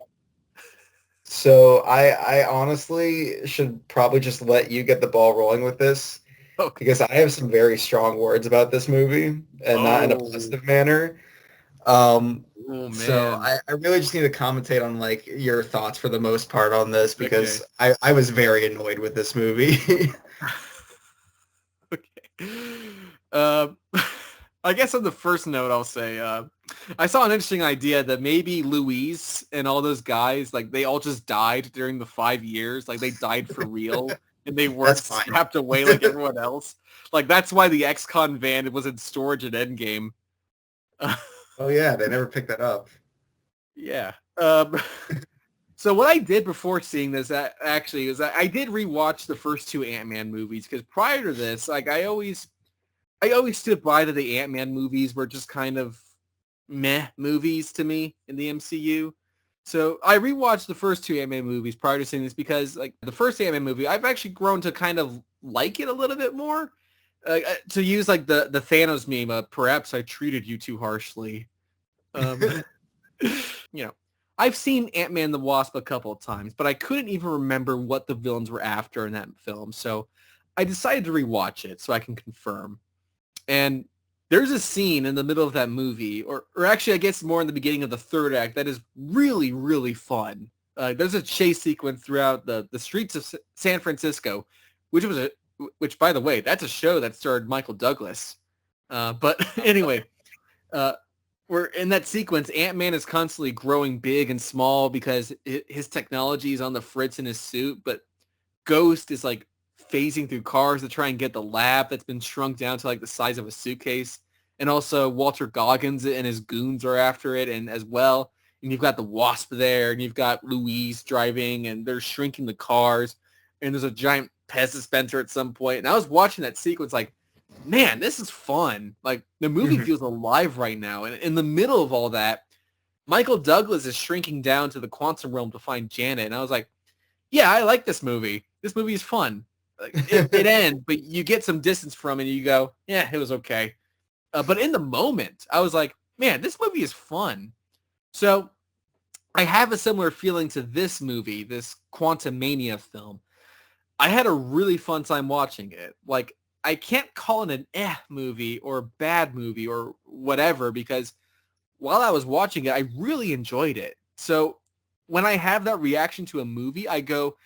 So I honestly should probably just let you get the ball rolling with this, because I have some very strong words about this movie, and not in a positive manner. So I really just need to commentate on like your thoughts for the most part on this, because I was very annoyed with this movie. Okay. I guess on the first note, I'll say I saw an interesting idea that maybe Louise and all those guys, like, they all just died during the 5 years. Like, they died for real, and they weren't strapped away like everyone else. Like, that's why the ex-con van was in storage at Endgame. Oh yeah, they never picked that up. Yeah. So what I did before seeing this actually is I did rewatch the first two Ant-Man movies, because prior to this, like, I always stood by that the Ant-Man movies were just kind of meh movies to me in the MCU. So I rewatched the first two Ant-Man movies prior to seeing this, because like the first Ant-Man movie, I've actually grown to kind of like it a little bit more. To use like the Thanos meme, perhaps I treated you too harshly. You know, I've seen Ant-Man the Wasp a couple of times, but I couldn't even remember what the villains were after in that film. So I decided to rewatch it so I can confirm. And there's a scene in the middle of that movie, or actually I guess more in the beginning of the third act, that is really, really fun. There's a chase sequence throughout the streets of San Francisco, which, by the way, that's a show that starred Michael Douglas. But anyway, we're in that sequence. Ant-Man is constantly growing big and small because his technology is on the fritz in his suit, but Ghost is like phasing through cars to try and get the lab that's been shrunk down to like the size of a suitcase. And also Walter Goggins and his goons are after it, and as well. And you've got the Wasp there, and you've got Louise driving, and they're shrinking the cars. And there's a giant Pez dispenser at some point. And I was watching that sequence like, man, this is fun. Like, the movie feels alive right now. And in the middle of all that, Michael Douglas is shrinking down to the quantum realm to find Janet. And I was like, yeah, I like this movie. This movie is fun. Like, it ends, but you get some distance from it, and you go, yeah, it was okay. But in the moment, I was like, man, this movie is fun. So I have a similar feeling to this movie, this Quantumania film. I had a really fun time watching it. Like, I can't call it an movie or bad movie or whatever, because while I was watching it, I really enjoyed it. So when I have that reaction to a movie, I go,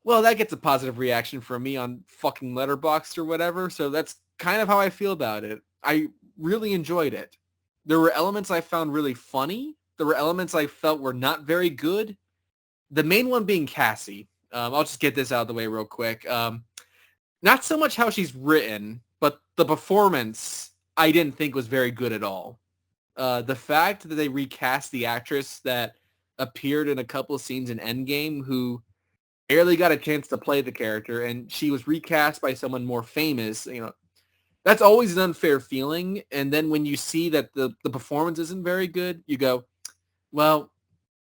well, that gets a positive reaction from me on fucking Letterboxd or whatever. So that's kind of how I feel about it. I really enjoyed it. There were elements I found really funny. There were elements I felt were not very good. The main one being Cassie. I'll just get this out of the way real quick. Not so much how she's written, but the performance I didn't think was very good at all. The fact that they recast the actress that appeared in a couple of scenes in Endgame who barely got a chance to play the character, and she was recast by someone more famous, that's always an unfair feeling. And then when you see that the performance isn't very good, you go, well,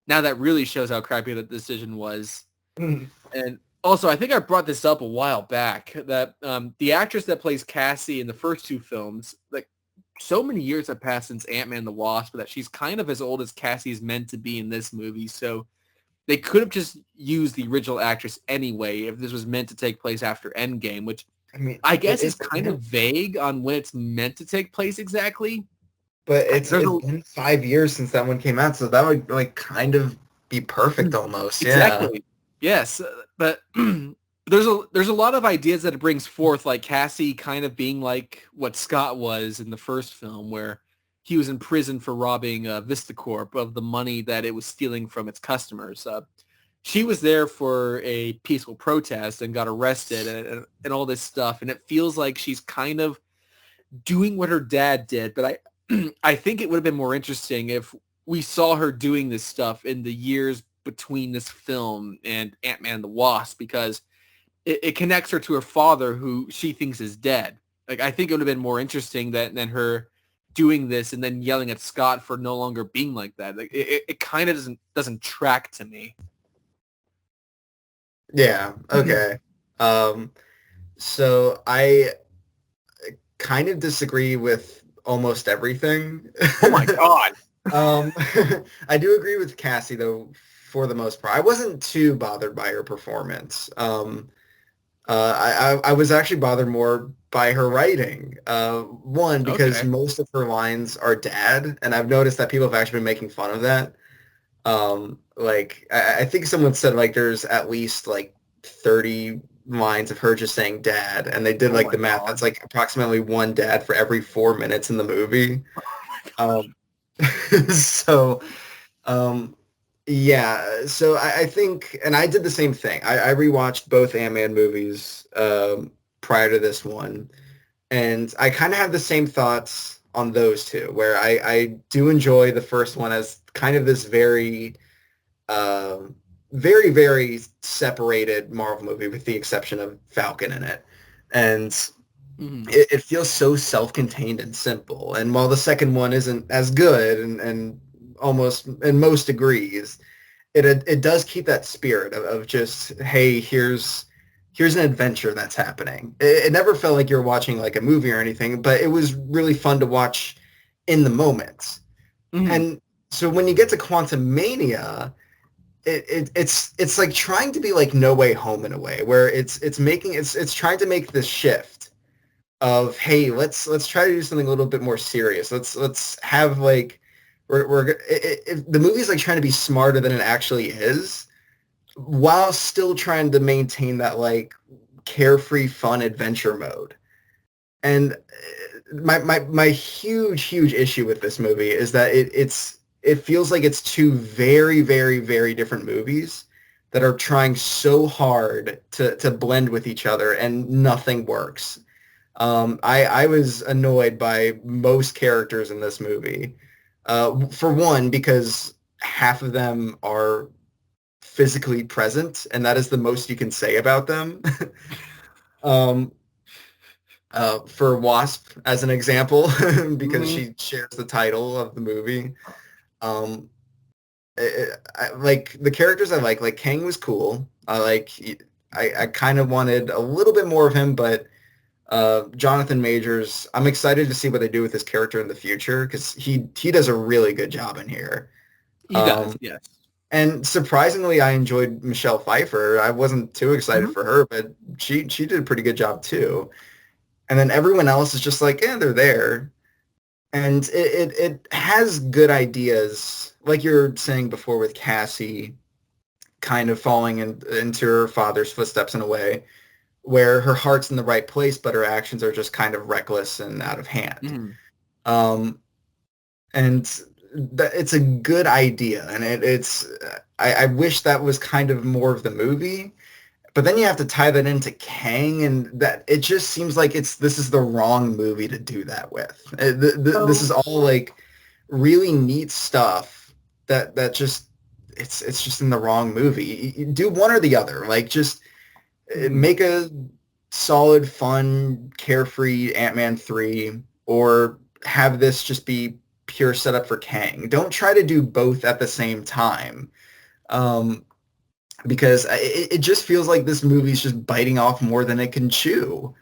now that really shows how crappy the decision was. And also, I think I brought this up a while back, that the actress that plays Cassie in the first two films, like, so many years have passed since Ant-Man and the Wasp that she's kind of as old as Cassie is meant to be in this movie. So they could have just used the original actress anyway if this was meant to take place after Endgame, which I guess is kind of vague on when it's meant to take place exactly. But it's been 5 years since that one came out, so that would like kind of be perfect almost. Exactly. Yeah. Yes, but there's a lot of ideas that it brings forth, like Cassie kind of being like what Scott was in the first film, where he was in prison for robbing VistaCorp of the money that it was stealing from its customers. She was there for a peaceful protest and got arrested and all this stuff, and it feels like she's kind of doing what her dad did. But I think it would have been more interesting if we saw her doing this stuff in the years between this film and Ant-Man and the Wasp, because it connects her to her father, who she thinks is dead. Like, I think it would have been more interesting than her doing this and then yelling at Scott for no longer being like that. Like, it kind of doesn't track to me. Yeah. Okay. So I kind of disagree with almost everything. Oh my God. I do agree with Cassie though, for the most part. I wasn't too bothered by her performance. I was actually bothered more by her writing. One, because most of her lines are dad, and I've noticed that people have actually been making fun of that. Like, I think someone said, like, there's at least, like, 30 lines of her just saying dad, and they did, like, the math. That's, like, approximately one dad for every 4 minutes in the movie. Yeah, so I think, and I did the same thing. I rewatched both Ant-Man movies prior to this one, and I kind of have the same thoughts on those two, where I do enjoy the first one as kind of this very, very, very separated Marvel movie, with the exception of Falcon in it. And it feels so self-contained and simple. And while the second one isn't as good and almost in most degrees, it does keep that spirit of just, hey, here's an adventure that's happening. It never felt like you're watching like a movie or anything, but it was really fun to watch in the moment. And so when you get to Quantumania, it's like trying to be like No Way Home in a way, where it's trying to make this shift of, hey, let's try to do something a little bit more serious. Let's have like the movie's like trying to be smarter than it actually is, while still trying to maintain that like carefree, fun adventure mode. And my huge issue with this movie is that it feels like it's two very, very, very different movies that are trying so hard to blend with each other, and nothing works. I was annoyed by most characters in this movie. For one, because half of them are physically present, and that is the most you can say about them. For Wasp, as an example, because she shares the title of the movie. Like the characters I like Kang was cool. I kind of wanted a little bit more of him, but Jonathan Majors, I'm excited to see what they do with his character in the future, because he does a really good job in here. He does, yes. And surprisingly, I enjoyed Michelle Pfeiffer. I wasn't too excited for her, but she did a pretty good job too. And then everyone else is just like, they're there. And it has good ideas, like you were saying before with Cassie kind of falling into her father's footsteps in a way, where her heart's in the right place, but her actions are just kind of reckless and out of hand. Um, and it's a good idea, and I wish that was kind of more of the movie. But then you have to tie that into Kang, and that it just seems like this is the wrong movie to do that with. This is So all like really neat stuff that just it's just in the wrong movie. You do one or the other. Like just mhm. make a solid, fun, carefree Ant-Man 3, or have this just be pure setup for Kang. Don't try to do both at the same time. Um, because it just feels like this movie's just biting off more than it can chew.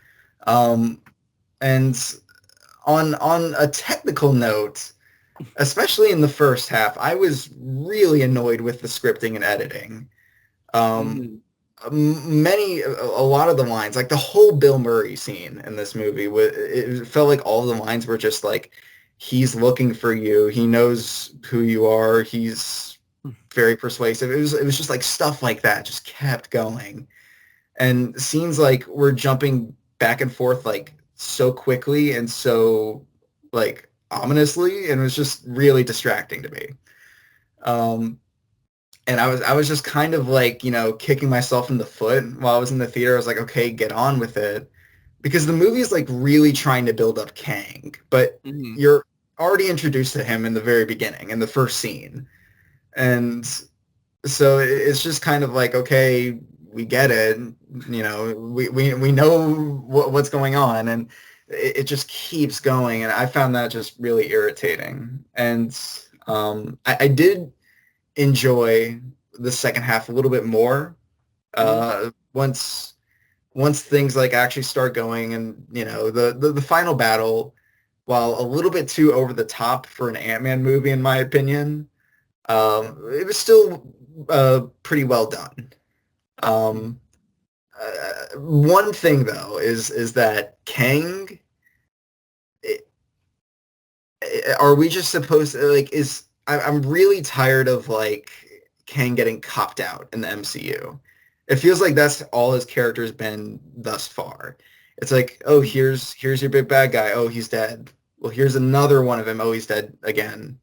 Um, and on a technical note, especially in the first half, I was really annoyed with the scripting and editing. Um, Mhm. a lot of the lines, like the whole Bill Murray scene in this movie, it felt like all the lines were just like, he's looking for you. He knows who you are. He's very persuasive. It was just like stuff like that just kept going. And scenes like we're jumping back and forth like so quickly and so like ominously, and it was just really distracting to me. Um, and I was just kind of like, kicking myself in the foot while I was in the theater. I was like, okay, get on with it. Because the movie is like really trying to build up Kang, but Mhm. you're already introduced to him in the very beginning, in the first scene. And so it's just kind of like, okay, we get it. We know what's going on, and it just keeps going. And I found that just really irritating. And I did enjoy the second half a little bit more Mhm. once things like actually start going, and the final battle, while a little bit too over the top for an Ant-Man movie in my opinion, it was still pretty well done. Um, One thing though is that Kang, are we just supposed to like I'm really tired of like Kang getting copped out in the MCU. It feels like that's all his character's been thus far. It's like, oh, here's your big bad guy. Oh, he's dead. Well, here's another one of him. Oh, he's dead again.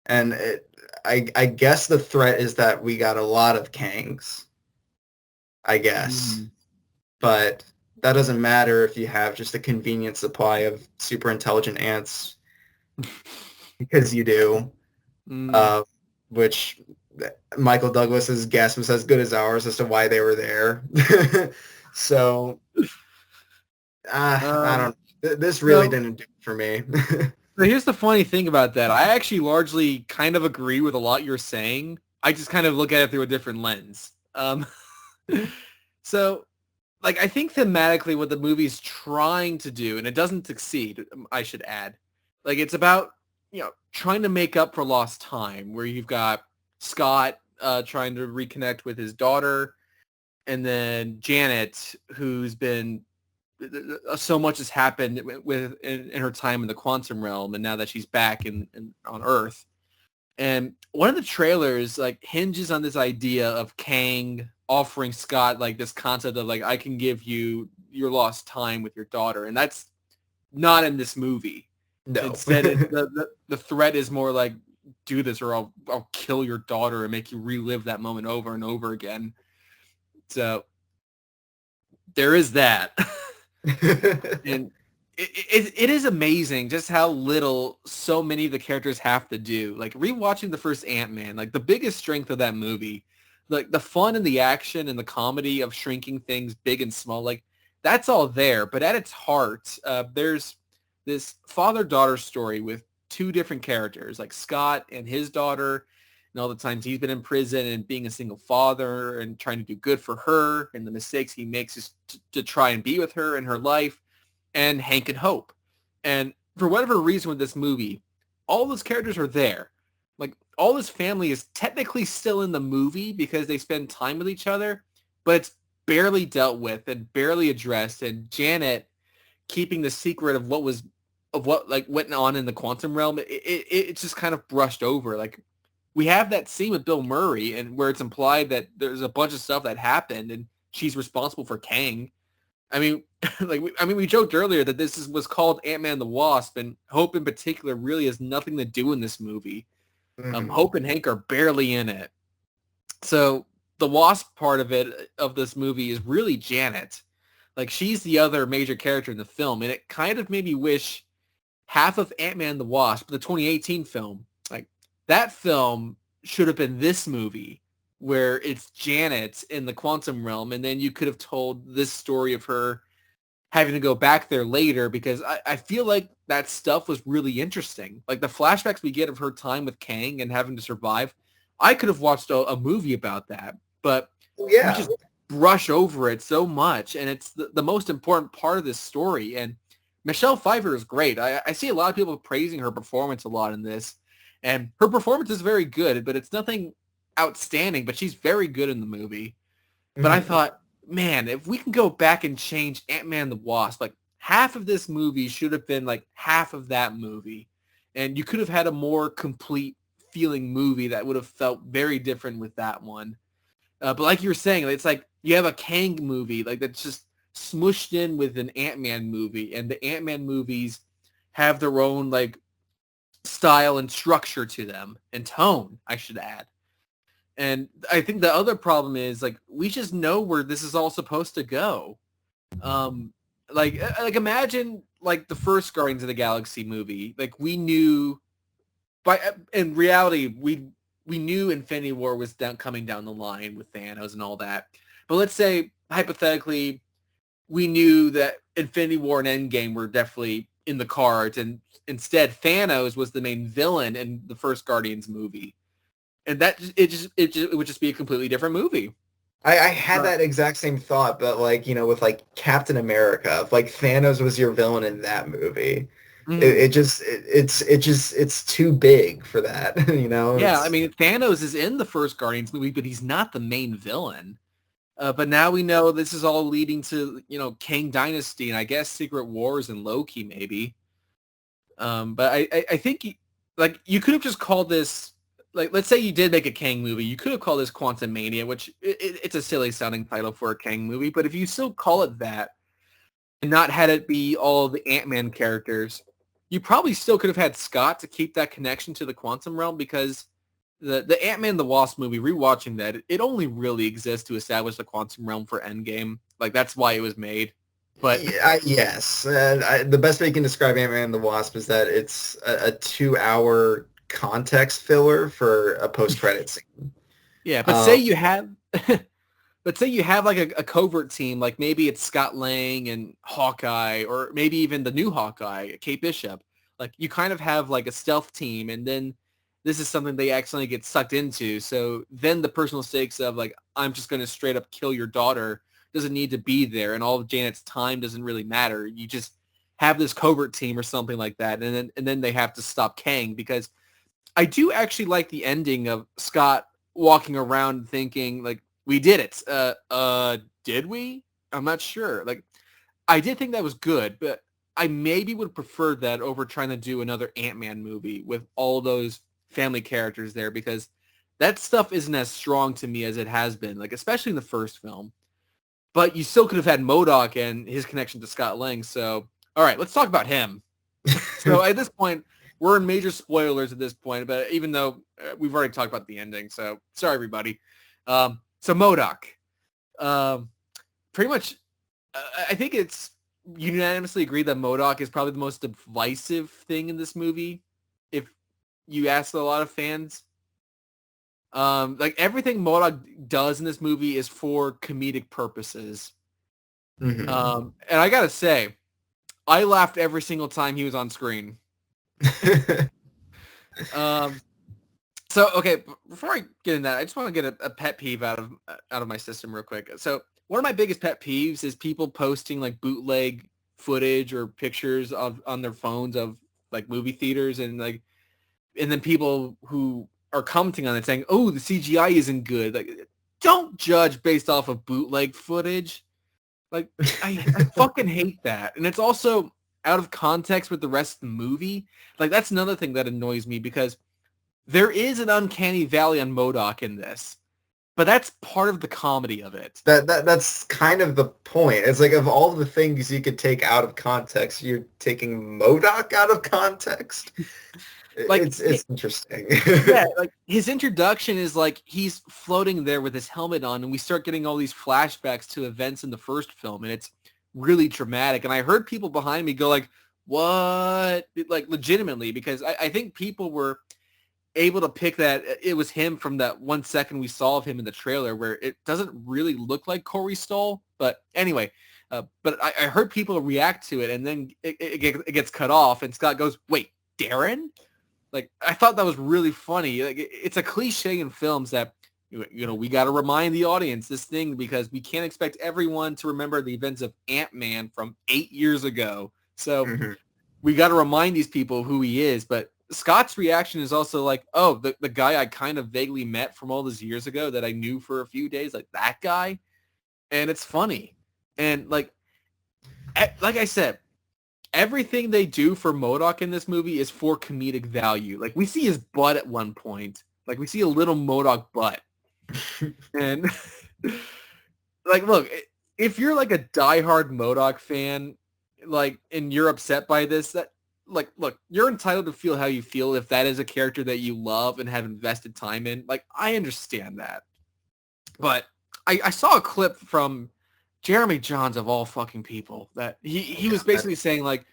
And I guess the threat is that we got a lot of Kangs, I guess. Mhm. But that doesn't matter if you have just a convenient supply of super intelligent ants, because you do. Mm. uh, which Michael Douglas's guess was as good as ours as to why they were there. So I Um, don't. This really so, didn't do it for me. so here's the funny thing about that. I actually largely kind of agree with a lot you're saying. I just kind of look at it through a different lens. So like I think thematically what the movie's trying to do, and it doesn't succeed, I should add. Like it's about, trying to make up for lost time, where you've got Scott trying to reconnect with his daughter, and then Janet, who's been so much has happened in her time in the quantum realm, and now that she's back in on Earth. And one of the trailers like hinges on this idea of Kang offering Scott like this concept of like I can give you your lost time with your daughter, and that's not in this movie. No. Instead, the threat is more like do this or I'll kill your daughter and make you relive that moment over and over again. So there is that. And it is amazing just how little so many of the characters have to do. Like rewatching the first Ant-Man, like the biggest strength of that movie, like the fun and the action and the comedy of shrinking things big and small, like that's all there. But at its heart, there's this father-daughter story with two different characters, like Scott and his daughter, and all the times he's been in prison and being a single father and trying to do good for her, and the mistakes he makes is to try and be with her in her life, and Hank and Hope. And for whatever reason with this movie, all those characters are there. Like all this family is technically still in the movie because they spend time with each other, but it's barely dealt with and barely addressed. And Janet keeping the secret of what like went on in the quantum realm, it's just kind of brushed over. Like we have that scene with Bill Murray and where it's implied that there's a bunch of stuff that happened and she's responsible for Kang. I mean, we joked earlier that was called Ant-Man and the Wasp, and Hope in particular really has nothing to do in this movie. Mhm. Hope and Hank are barely in it. So the Wasp part of this movie is really Janet. Like, she's the other major character in the film, and it kind of made me wish half of Ant-Man and the Wasp, the 2018 film, like that film should have been this movie where it's Janet in the quantum realm, and then you could have told this story of her having to go back there later, because I feel like that stuff was really interesting. Like the flashbacks we get of her time with Kang and having to survive, I could have watched a movie about that, but we Yeah. just brush over it so much, and it's the most important part of this story. And Michelle Pfeiffer is great. I see a lot of people praising her performance a lot in this, and her performance is very good, but it's nothing outstanding, but she's very good in the movie. But I Mhm. thought, man, if we can go back and change Ant-Man and the Wasp, like half of this movie should have been like half of that movie. And you could have had a more complete feeling movie that would have felt very different with that one. But like you were saying, it's like you have a Kang movie like that's just smushed in with an Ant-Man movie, and the Ant-Man movies have their own like style and structure to them, and tone, I should add. And I think the other problem is like we just know where this is all supposed to go. Um, like imagine like the first Guardians of the Galaxy movie. Like we knew by in reality we knew Infinity War was coming down the line with Thanos and all that. But let's say hypothetically we knew that Infinity War and Endgame were definitely in the cards, and instead Thanos was the main villain in the first Guardians movie, and it would just be a completely different movie. I had Uh, that exact same thought, but like, with like Captain America, if like Thanos was your villain in that movie, mm, it's too big for that, yeah, I it's mean Thanos is in the first Guardians movie, but he's not the main villain. But now we know this is all leading to Kang Dynasty and I guess Secret Wars and Loki maybe. But I think like you could have just called this, like, let's say you did make a Kang movie, you could have called this Quantumania, which it's a silly sounding title for a Kang movie, but if you still call it that and not had it be all the Ant-Man characters, you probably still could have had Scott to keep that connection to the quantum realm, because the Ant-Man and the Wasp movie, rewatching that, it only really exists to establish the quantum realm for Endgame. Like that's why it was made. But yeah, yes. The best way you can describe Ant-Man and the Wasp is that it's a 2-hour context filler for a post-credit scene. yeah, but say Um, you have but say you have like a covert team, like maybe it's Scott Lang and Hawkeye, or maybe even the new Hawkeye, Kate Bishop. Like you kind of have like a stealth team, and then this is something they accidentally get sucked into. So then the personal stakes of like, I'm just going to straight up kill your daughter doesn't need to be there, and all of Janet's time doesn't really matter. You just have this covert team or something like that, and then they have to stop Kang, because I do actually like the ending of Scott walking around thinking like, we did it. Did we? I'm not sure. Like, I did think that was good, but I maybe would prefer that over trying to do another Ant-Man movie with all those family characters there, because that stuff isn't as strong to me as it has been, like especially in the first film. But you still could have had MODOK and his connection to Scott Lang. So, all right, let's talk about him. So at this point, we're in major spoilers at this point, but even though we've already talked about the ending, so sorry everybody. So MODOK, um, pretty much, I think it's unanimously agreed that MODOK is probably the most divisive thing in this movie. If you ask a lot of fans, like everything MODOK does in this movie is for comedic purposes. mhm. And I gotta say, I laughed every single time he was on screen. Um, So okay, before I get in that, I just want to get a pet peeve out of my system real quick. So one of my biggest pet peeves is people posting like bootleg footage or pictures of on their phones of like movie theaters, and like, and then people who are commenting on it saying, "Oh, the CGI isn't good." Like, don't judge based off of bootleg footage. Like, I fucking hate that, and it's also out of context with the rest of the movie. Like that's another thing that annoys me, because there is an uncanny valley on MODOK in this. but that's part of the comedy of it. That's kind of the point. It's like of all the things you could take out of context, you're taking MODOK out of context. Like It's interesting. yeah, like his introduction is like he's floating there with his helmet on, and we start getting all these flashbacks to events in the first film, and it's really dramatic. And I heard people behind me go like, "What?" Like legitimately, because I think people were able to pick that it was him from that 1 second we saw of him in the trailer, where it doesn't really look like Corey Stoll. But anyway, but I heard people react to it, and then it gets cut off, and Scott goes, "Wait, Darren?" Like, I thought that was really funny. Like, it's a cliche in films that, you know, we got to remind the audience this thing because we can't expect everyone to remember the events of Ant-Man from 8 years ago. So we got to remind these people who he is. But Scott's reaction is also like, oh, the guy I kind of vaguely met from all those years ago that I knew for a few days, like that guy. And it's funny. And like I said, everything they do for MODOK in this movie is for comedic value. Like, we see his butt at one point. Like, we see a little MODOK butt. And, like, look, if you're, like, a diehard MODOK fan, like, and you're upset by this, that, like, look, you're entitled to feel how you feel if that is a character that you love and have invested time in. Like, I understand that. But I saw a clip from Jeremy Johns of all fucking people that he was basically saying like,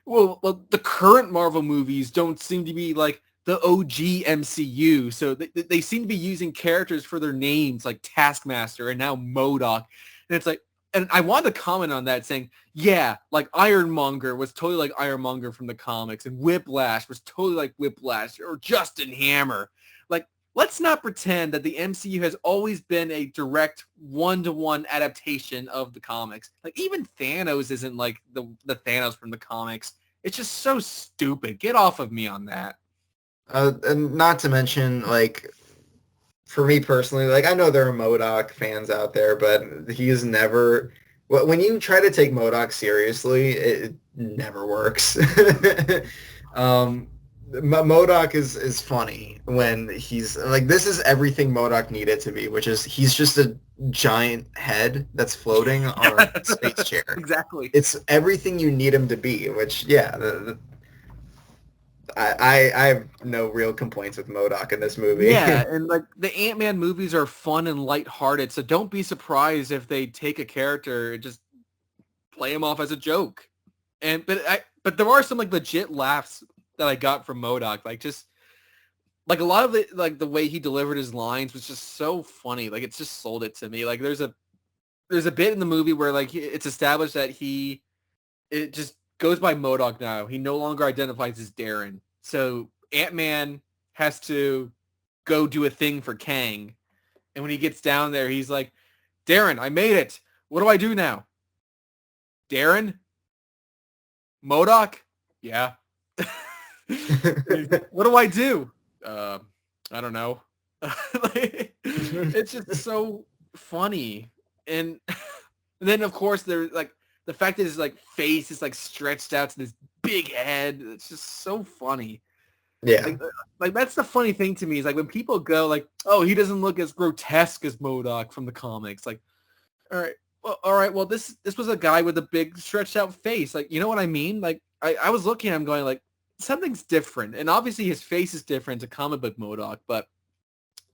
well, the current Marvel movies don't seem to be like the OG MCU. So they seem to be using characters for their names like Taskmaster and now MODOK. And it's like, and I wanted to comment on that saying, yeah, like Ironmonger was totally like Ironmonger from the comics, and Whiplash was totally like Whiplash, or Justin Hammer. Like, let's not pretend that the MCU has always been a direct one-to-one adaptation of the comics. Like, even Thanos isn't like the Thanos from the comics. It's just so stupid. Get off of me on that. And not to mention, like, for me personally, like, I know there are MODOK fans out there, but he is never... When you try to take MODOK seriously, it never works. MODOK is funny when he's like, this is everything MODOK needed to be, which is he's just a giant head that's floating on a space chair. Exactly. It's everything you need him to be, which, yeah, I have no real complaints with MODOK in this movie. Yeah, and like the Ant-Man movies are fun and lighthearted, so don't be surprised if they take a character and just play him off as a joke. And but there are some like legit laughs that I got from MODOK, like just like a lot of it, like the way he delivered his lines was just so funny. Like, it just sold it to me. Like, there's a bit in the movie where like it's established that it just goes by MODOK now. He no longer identifies as Darren. So Ant-Man has to go do a thing for Kang. And when he gets down there, he's like, Darren, I made it. What do I do now? Darren? MODOK? Yeah. What do I do? I don't know. Like, it's just so funny. And then, of course, there's like the fact that his like face is like stretched out to this big head. It's just so funny. Yeah. Like that's the funny thing to me is like when people go like, oh, he doesn't look as grotesque as MODOK from the comics. Like, all right. Well, this was a guy with a big stretched out face. Like, you know what I mean? Like, I was looking at him going like, something's different. And obviously his face is different to comic book MODOK, but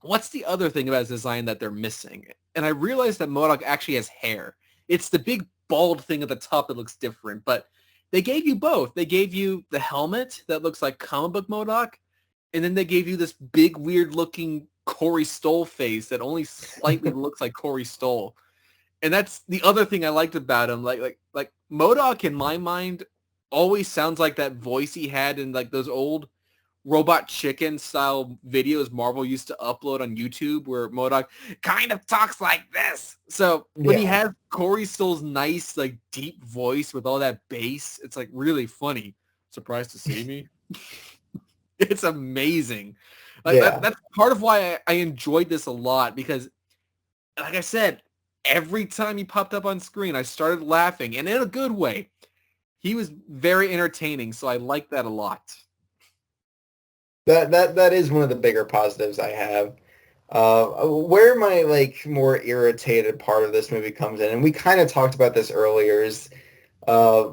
what's the other thing about his design that they're missing? And I realized that MODOK actually has hair. It's the big bald thing at the top that looks different, but they gave you both. They gave you the helmet that looks like comic book MODOK, and then they gave you this big, weird-looking Corey Stoll face that only slightly looks like Corey Stoll. And that's the other thing I liked about him. Like MODOK, in my mind, always sounds like that voice he had in like those old Robot Chicken style videos Marvel used to upload on YouTube where MODOK kind of talks like this. So when he has Corey Stoll's nice, like deep voice with all that bass, it's like really funny. Surprised to see me? It's amazing. Like that's part of why I enjoyed this a lot because, like I said, every time he popped up on screen, I started laughing, and in a good way. He was very entertaining, so I like that a lot. That is one of the bigger positives I have. Where my like more irritated part of this movie comes in, and we kind of talked about this earlier, is uh,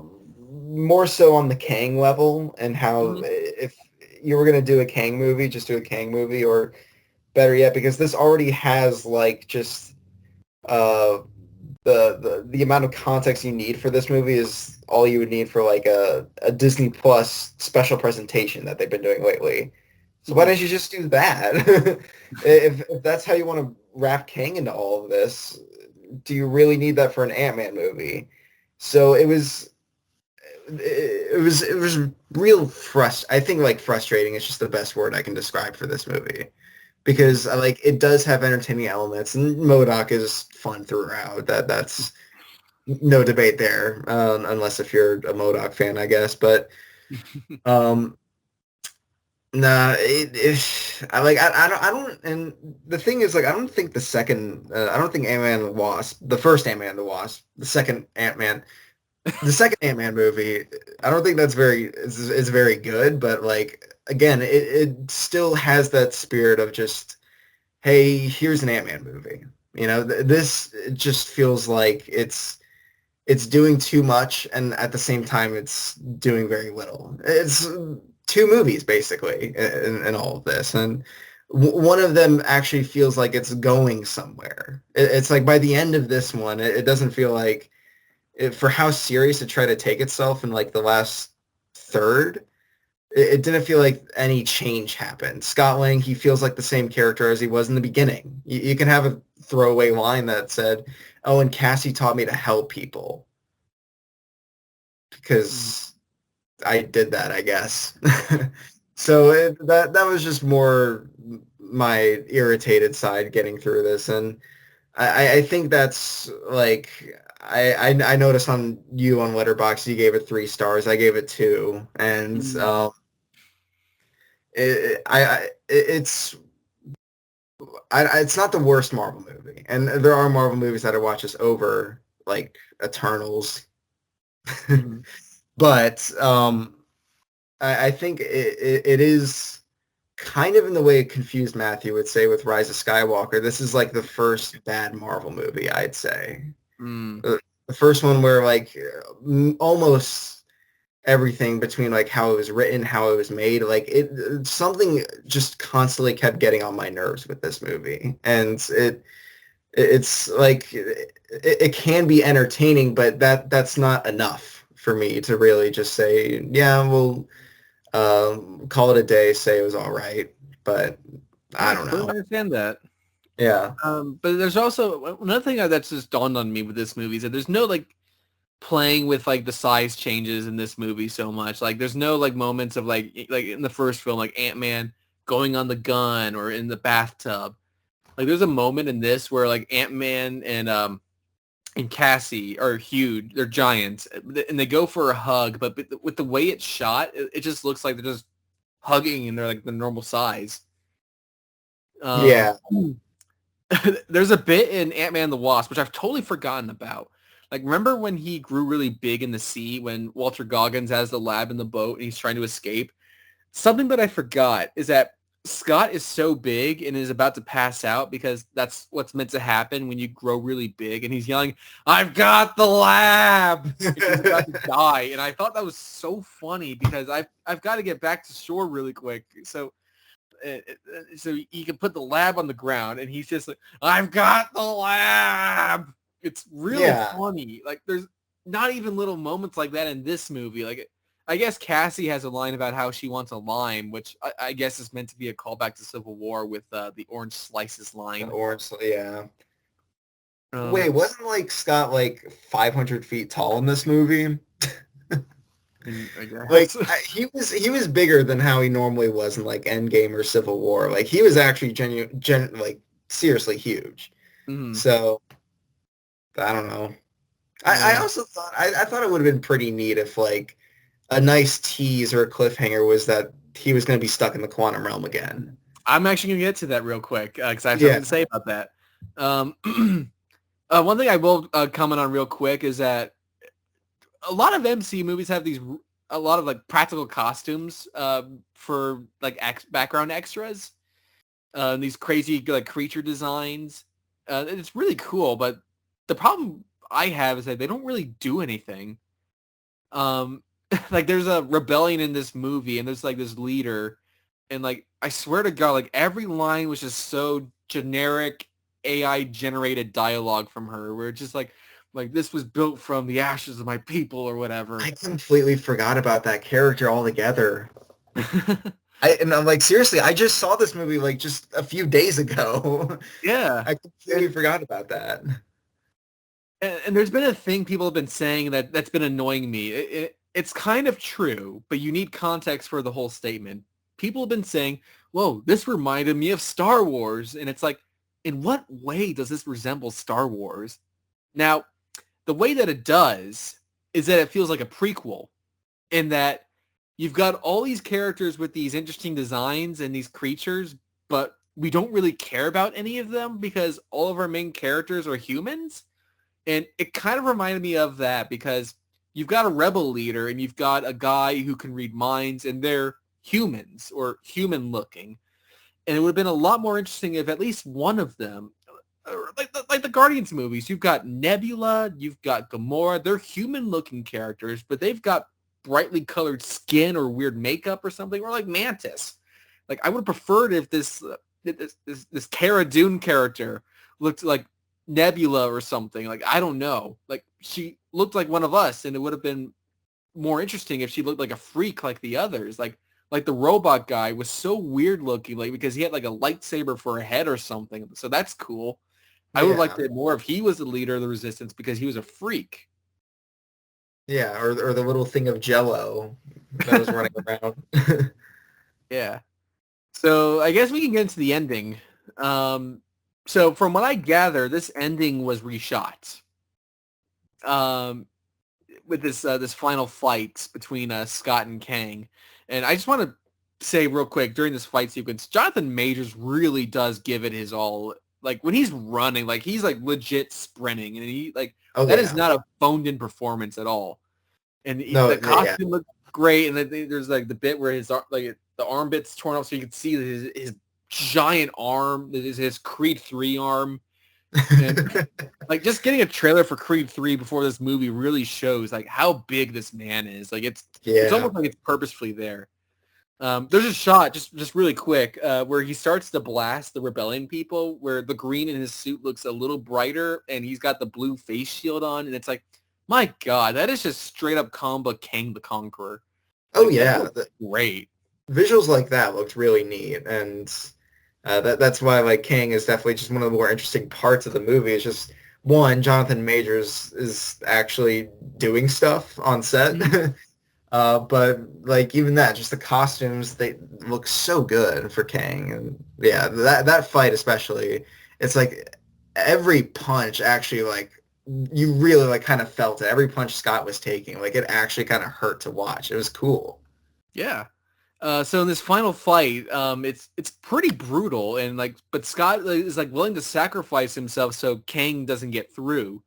more so on the Kang level and how Mhm. if you were gonna do a Kang movie, just do a Kang movie, or better yet, because this already has like just uh, the amount of context you need for this movie is all you would need for like a Disney Plus special presentation that they've been doing lately. So why Mhm. don't you just do that? If that's how you want to wrap Kang into all of this, do you really need that for an Ant-Man movie? So it was real I think like frustrating is just the best word I can describe for this movie Mhm. because like it does have entertaining elements and MODOK is fun throughout. That's no debate there, unless if you're a MODOK fan, I guess. But um, nah, and the thing is like I don't think I don't think Ant-Man and the Wasp, the first Ant-Man and the Wasp, the second Ant-Man movie, I don't think that's is very good, but like again, it still has that spirit of just, hey, here's an Ant-Man movie. This it just feels like it's doing too much, and at the same time, it's doing very little. It's two movies basically in all of this, and one of them actually feels like it's going somewhere. It's like by the end of this one, it doesn't feel like for how serious it tried to take itself in like the last third, it didn't feel like any change happened. Scott Lang, he feels like the same character as he was in the beginning. You can have a throwaway line that said, "Oh, and Cassie taught me to help people Mhm. because I did that, I guess." So that was just more my irritated side getting through this, and I think that's like I noticed on you on Letterboxd you gave it 3 stars. I gave it 2, and Mhm. it's not the worst Marvel movie, and there are Marvel movies that I watch this over, like Eternals, Mhm. but I think it is kind of in the way Confused Matthew would say with Rise of Skywalker. This is like the first bad Marvel movie, I'd say. Mhm. The first one where like almost everything between like how it was written, how it was made, like something just constantly kept getting on my nerves with this movie, and it's like it can be entertaining, but that's not enough for me to really just say, yeah, we'll call it a day, say it was all right, but No, I I don't completely know. understand that. Yeah, But there's also another thing that's just dawned on me with this movie is that there's no like playing with like the size changes in this movie so much. Like there's no like moments of like in the first film like Ant-Man going on the gun or in the bathtub. Like there's a moment in this where like Ant-Man and Cassie are huge. They're giants and they go for a hug, but with the way it's shot, it just looks like they're just hugging and they're like the normal size. Um yeah, There's a bit in Ant-Man and the Wasp, which I've totally forgotten about. Like, remember when he grew really big in the sea when Walter Goggins has the lab in the boat and he's trying to escape? Something that I forgot is that Scott is so big and is about to pass out because that's what's meant to happen when you grow really big. And he's yelling, "I've got the lab!" And he's about to die. And I thought that was so funny because I've got to get back to shore really quick. So he can put the lab on the ground and he's just like, "I've got the lab." It's really yeah. funny. Like there's not even little moments like that in this movie. Like I guess Cassie has a line about how she wants a lime, which I guess is meant to be a callback to Civil War with the orange slices An line. orange, yeah. Wait, Um, wasn't like Scott like 500 feet tall in this movie? I Like guess. he was bigger than how he normally was in like Endgame or Civil War. Like he was actually like seriously huge. Mhm. So I don't know. I Yeah. also thought I thought it would have been pretty neat if like a nice tease or a cliffhanger was that he was going to be stuck in the quantum realm again. I'm actually gonna get to that real quick because I have something Yeah. to say about that. Um, one thing I will comment on real quick is that a lot of MC movies have a lot of like practical costumes for like background extras. these crazy like creature designs. It's really cool, but the problem I have is that they don't really do anything. Like there's a rebellion in this movie, and there's like this leader, and like I swear to God, like every line was just so generic AI generated dialogue from her, where it's just like this was built from the ashes of my people or whatever. I completely forgot about that character altogether. And I'm like, seriously, I just saw this movie like just a few days ago. Yeah. I completely forgot about that. And there's been a thing people have been saying that's been annoying me. It's kind of true, but you need context for the whole statement. People have been saying, whoa, this reminded me of Star Wars. And it's like, in what way does this resemble Star Wars? Now, the way that it does is that it feels like a prequel in that you've got all these characters with these interesting designs and these creatures, but we don't really care about any of them because all of our main characters are humans. And it kind of reminded me of that because you've got a rebel leader and you've got a guy who can read minds and they're humans or human looking. And it would have been a lot more interesting if at least one of them, like the Guardians movies, you've got Nebula, you've got Gamora, they're human looking characters, but they've got brightly colored skin or weird makeup or something, or like Mantis. Like I would have preferred if this Cara Dune character looked like Nebula or something. Like I don't know. Like she looked like one of us, and it would have been more interesting if she looked like a freak like the others. Like the robot guy was so weird looking, like because he had like a lightsaber for a head or something. So that's cool. I would like to more if he was the leader of the resistance because he was a freak. Yeah, or the little thing of Jello that was running around. Yeah. So I guess we can get into the ending. So from what I gather, this ending was reshot. With this final fight between Scott and Kang. And I just want to say real quick, during this fight sequence, Jonathan Majors really does give it his all. Like when he's running, like he's like legit sprinting, and he like that is not a phoned in performance at all. And the costume looked great, and then there's like the bit where his like the arm bit's torn off, so you can see his giant arm, his Creed 3 arm. And like just getting a trailer for Creed 3 before this movie really shows like how big this man is. Like it's almost like it's purposefully there. There's a shot just really quick where he starts to blast the rebellion people, where the green in his suit looks a little brighter, and he's got the blue face shield on, and it's like, my God, that is just straight up combo Kang the Conqueror. Oh yeah, great. Visuals like that looked really neat, and that's why like Kang is definitely just one of the more interesting parts of the movie. It's just one, Jonathan Majors is actually doing stuff on set. But like even that, just the costumes, they look so good for Kang, and yeah, that fight especially, it's like every punch actually like you really like kind of felt it. Every punch Scott was taking, like it actually kind of hurt to watch. It was cool. Yeah. So in this final fight, it's pretty brutal, and like, but Scott is like willing to sacrifice himself so Kang doesn't get through,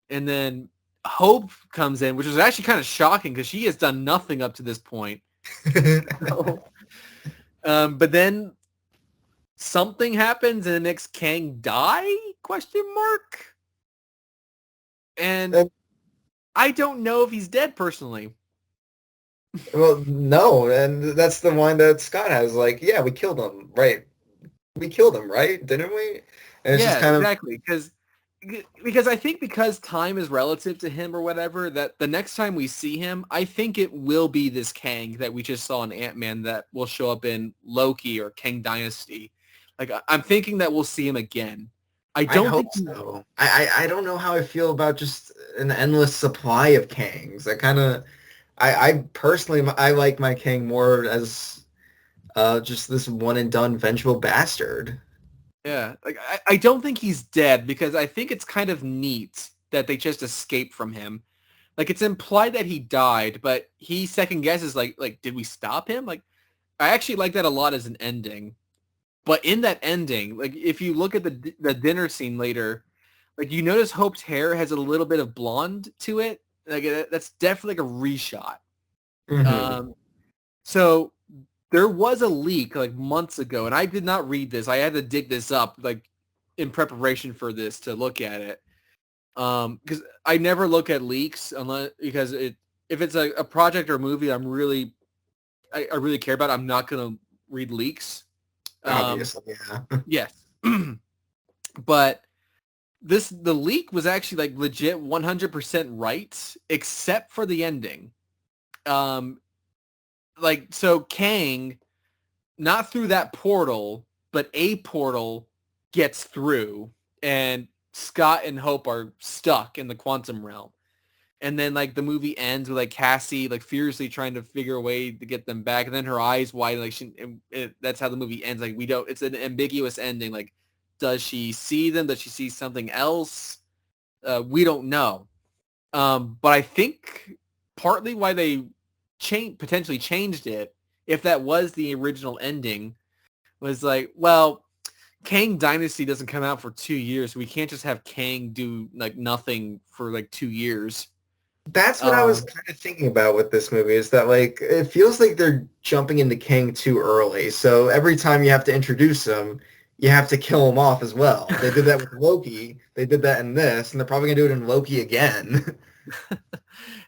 and then Hope comes in, which is actually kind of shocking because she has done nothing up to this point. But then something happens and it makes Kang die? Question mark. And I don't know if he's dead personally. Well, no, and that's the one that Scott has. Like, yeah, we killed him, right? We killed him, right? Didn't we? And it's just kind exactly. Because I think because time is relative to him or whatever, that the next time we see him, I think it will be this Kang that we just saw in Ant-Man that will show up in Loki or Kang Dynasty. Like, I'm thinking that we'll see him again. I hope so. I don't know how I feel about just an endless supply of Kangs. I personally, I like my Kang more as just this one and done vengeful bastard. Yeah, like I don't think he's dead because I think it's kind of neat that they just escaped from him. Like it's implied that he died, but he second guesses like did we stop him? Like I actually like that a lot as an ending. But in that ending, like if you look at the dinner scene later, like you notice Hope's hair has a little bit of blonde to it. Like that's definitely like a reshot. Mm-hmm. So there was a leak like months ago, and I did not read this. I had to dig this up like in preparation for this to look at it. Because I never look at leaks because if it's a project or a movie I really care about, I'm not gonna read leaks. Obviously, yeah. Yes. But the leak was actually like legit 100% right, except for the ending. Like, so Kang, not through that portal, but a portal gets through, and Scott and Hope are stuck in the quantum realm. And then like the movie ends with like Cassie like furiously trying to figure a way to get them back, and then her eyes widen like that's how the movie ends. Like it's an ambiguous ending. Like, does she see them? Does she see something else? We don't know. But I think partly why they potentially changed it, if that was the original ending, was like, well, Kang Dynasty doesn't come out for 2 years, so we can't just have Kang do like nothing for like 2 years. That's what I was kind of thinking about with this movie, is that like it feels like they're jumping into Kang too early. So every time you have to introduce him, you have to kill him off as well. They did that with Loki. They did that in this, and they're probably gonna do it in Loki again.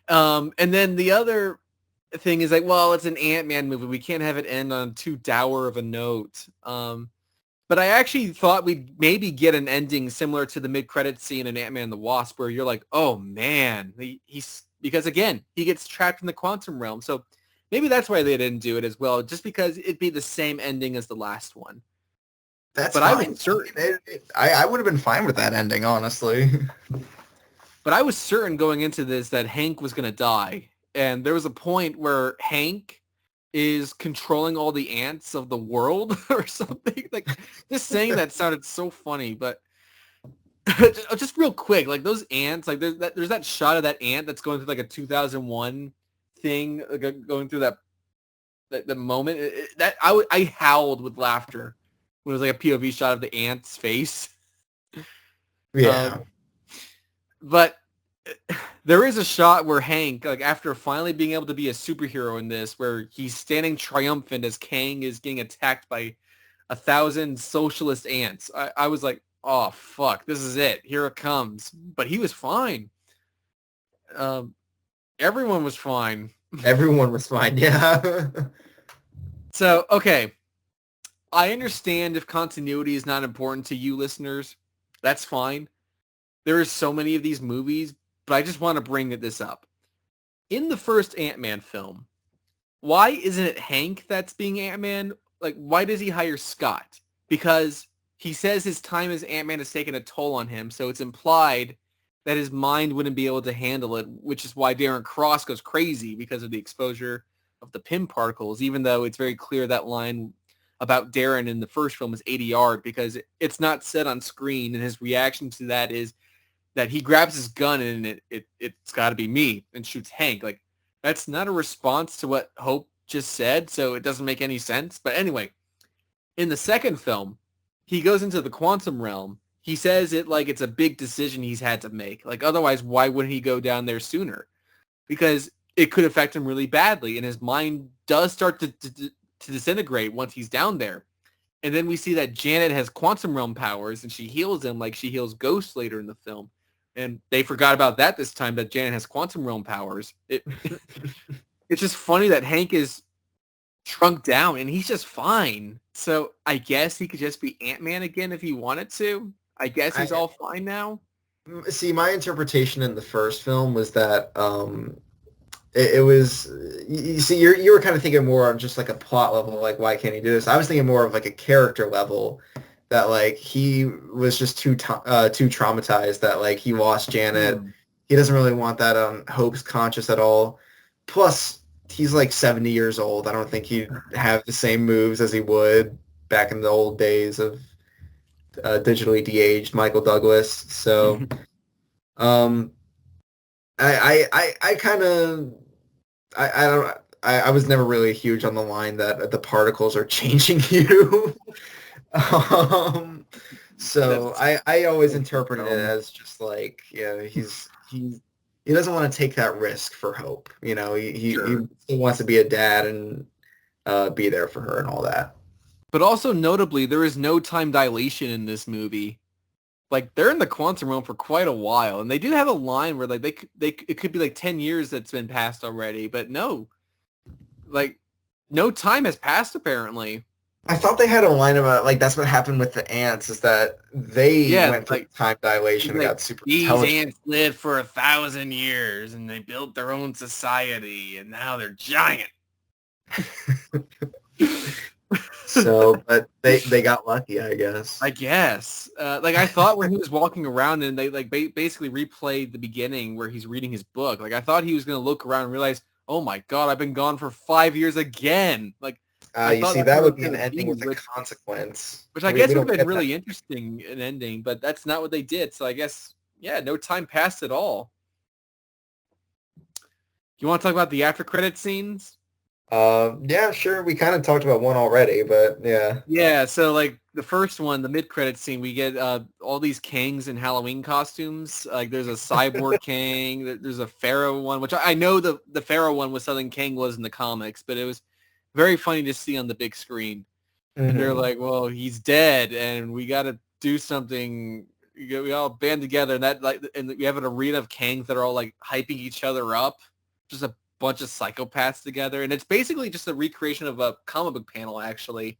And then the other thing is like, well, it's an Ant-Man movie. We can't have it end on too dour of a note. But I actually thought we'd maybe get an ending similar to the mid-credit scene in Ant-Man and the Wasp, where you're like, oh man, he's because again, he gets trapped in the quantum realm. So maybe that's why they didn't do it as well, just because it'd be the same ending as the last one. That's but fine. I was certain. I would have been fine with that ending, honestly. But I was certain going into this that Hank was going to die. And there was a point where Hank is controlling all the ants of the world or something. Like, just saying that sounded so funny. But just real quick, like those ants, like there's that shot of that ant that's going through like a 2001 thing, like, going through the moment. I howled with laughter when it was like a POV shot of the ant's face. Yeah. But there is a shot where Hank, like after finally being able to be a superhero in this, where he's standing triumphant as Kang is getting attacked by 1,000 socialist ants. I was like, oh, fuck, this is it. Here it comes. But he was fine. Everyone was fine. Everyone was fine, yeah. So, okay. I understand if continuity is not important to you listeners. That's fine. There are so many of these movies, but I just want to bring this up. In the first Ant-Man film, why isn't it Hank that's being Ant-Man? Like, why does he hire Scott? Because he says his time as Ant-Man has taken a toll on him, so it's implied that his mind wouldn't be able to handle it, which is why Darren Cross goes crazy because of the exposure of the Pym particles, even though it's very clear that line about Darren in the first film is ADR, because it's not said on screen, and his reaction to that is that he grabs his gun and it's got to be me and shoots Hank. Like, that's not a response to what Hope just said, so it doesn't make any sense. But anyway, in the second film, he goes into the quantum realm. He says it like it's a big decision he's had to make. Like, otherwise, why wouldn't he go down there sooner? Because it could affect him really badly, and his mind does start to disintegrate once he's down there. And then we see that Janet has quantum realm powers, and she heals him like she heals Ghost later in the film. And they forgot about that this time, that Janet has quantum realm powers. It's just funny that Hank is shrunk down, and he's just fine. So I guess he could just be Ant-Man again if he wanted to. I guess he's all fine now. See, my interpretation in the first film was that it was, you see, you were kind of thinking more on just like a plot level, like why can't he do this? I was thinking more of like a character level, that like he was just too traumatized that like he lost Janet. He doesn't really want that on Hope's conscious at all. Plus, he's like 70 years old. I don't think he'd have the same moves as he would back in the old days of digitally de-aged Michael Douglas. So, I kind of, I don't, I was never really huge on the line that the particles are changing you. So I always interpreted it as just like, yeah, he doesn't want to take that risk for Hope. You know, he still wants to be a dad and be there for her and all that. But also notably, there is no time dilation in this movie. Like they're in the quantum realm for quite a while, and they do have a line where like it could be like 10 years that's been passed already, but no, like no time has passed apparently. I thought they had a line about like that's what happened with the ants is that they Yeah, went through like time dilation and like got super these intelligent. ants lived for 1,000 years and they built their own society and now they're giant. So, but they got lucky, I guess. I guess. Like I thought when he was walking around and they like basically replayed the beginning where he's reading his book. Like I thought he was gonna look around and realize, oh my god, I've been gone for 5 years again. Like I You thought see, that's that what it would was be an gonna ending be, with a consequence. which I We guess would don't have been get that. really interesting an ending, but that's not what they did. So I guess yeah, no time passed at all. You want to talk about the after credit scenes? Yeah, sure. We kind of talked about one already, but yeah. Yeah, so like the first one, the mid-credit scene, we get all these Kangs in Halloween costumes. Like there's a cyborg Kang, there's a Pharaoh one, which I know the Pharaoh one was something Kang was in the comics, but it was very funny to see on the big screen. And they're Hmm. like, "Well, he's dead, and we got to do something. We all band together." And that like, and we have an arena of Kangs that are all like hyping each other up, just a bunch of psychopaths together, and it's basically just a recreation of a comic book panel, actually.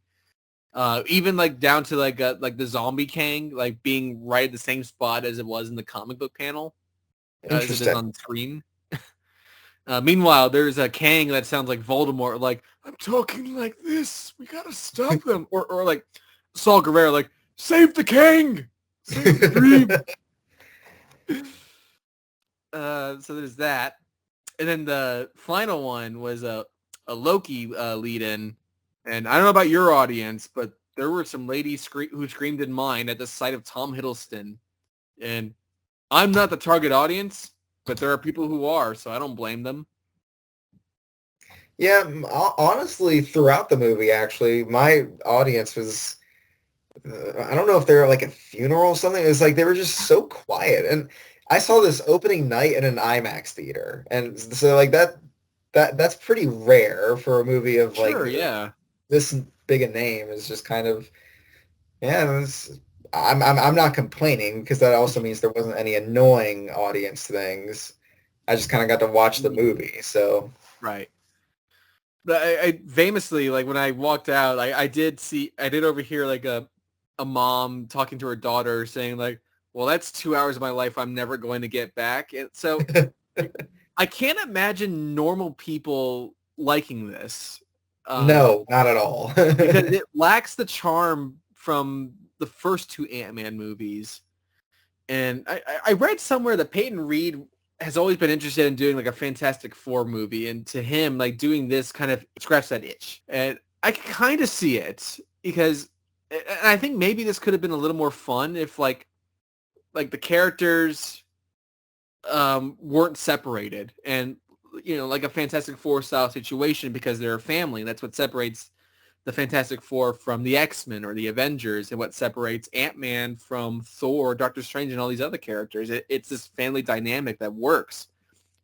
Even like down to like the zombie Kang, like being right at the same spot as it was in the comic book panel, as it is Interesting. on the screen. Meanwhile, there's a Kang that sounds like Voldemort, like, I'm talking like this. We gotta stop them. Or like Saul Guerrero, like, save the Kang! Save the dream! So there's that. And then the final one was a Loki lead-in. And I don't know about your audience, but there were some ladies who screamed in mine at the sight of Tom Hiddleston. And I'm not the target audience, but there are people who are, so I don't blame them. Yeah, honestly, throughout the movie, actually, my audience was, I don't know if they were like a funeral or something. It was like they were just so quiet. And I saw this opening night in an IMAX theater. And so like that's pretty rare for a movie of like Sure, yeah. this big a name is just kind of, yeah, I'm not complaining because that also means there wasn't any annoying audience things. I just kind of got to watch the movie. So, Right. But I famously, like when I walked out, I did overhear like a mom talking to her daughter saying like, well, that's 2 hours of my life I'm never going to get back. And so I can't imagine normal people liking this. no, not at all. Because it lacks the charm from the first two Ant-Man movies. And I read somewhere that Peyton Reed has always been interested in doing like a Fantastic Four movie, and to him, like doing this kind of scratched that itch. And I kind of see it because, and I think maybe this could have been a little more fun if like the characters weren't separated, and like a Fantastic Four style situation because they're a family. That's what separates the Fantastic Four from the X-Men or the Avengers, and what separates Ant-Man from Thor, Doctor Strange, and all these other characters. It's this family dynamic that works.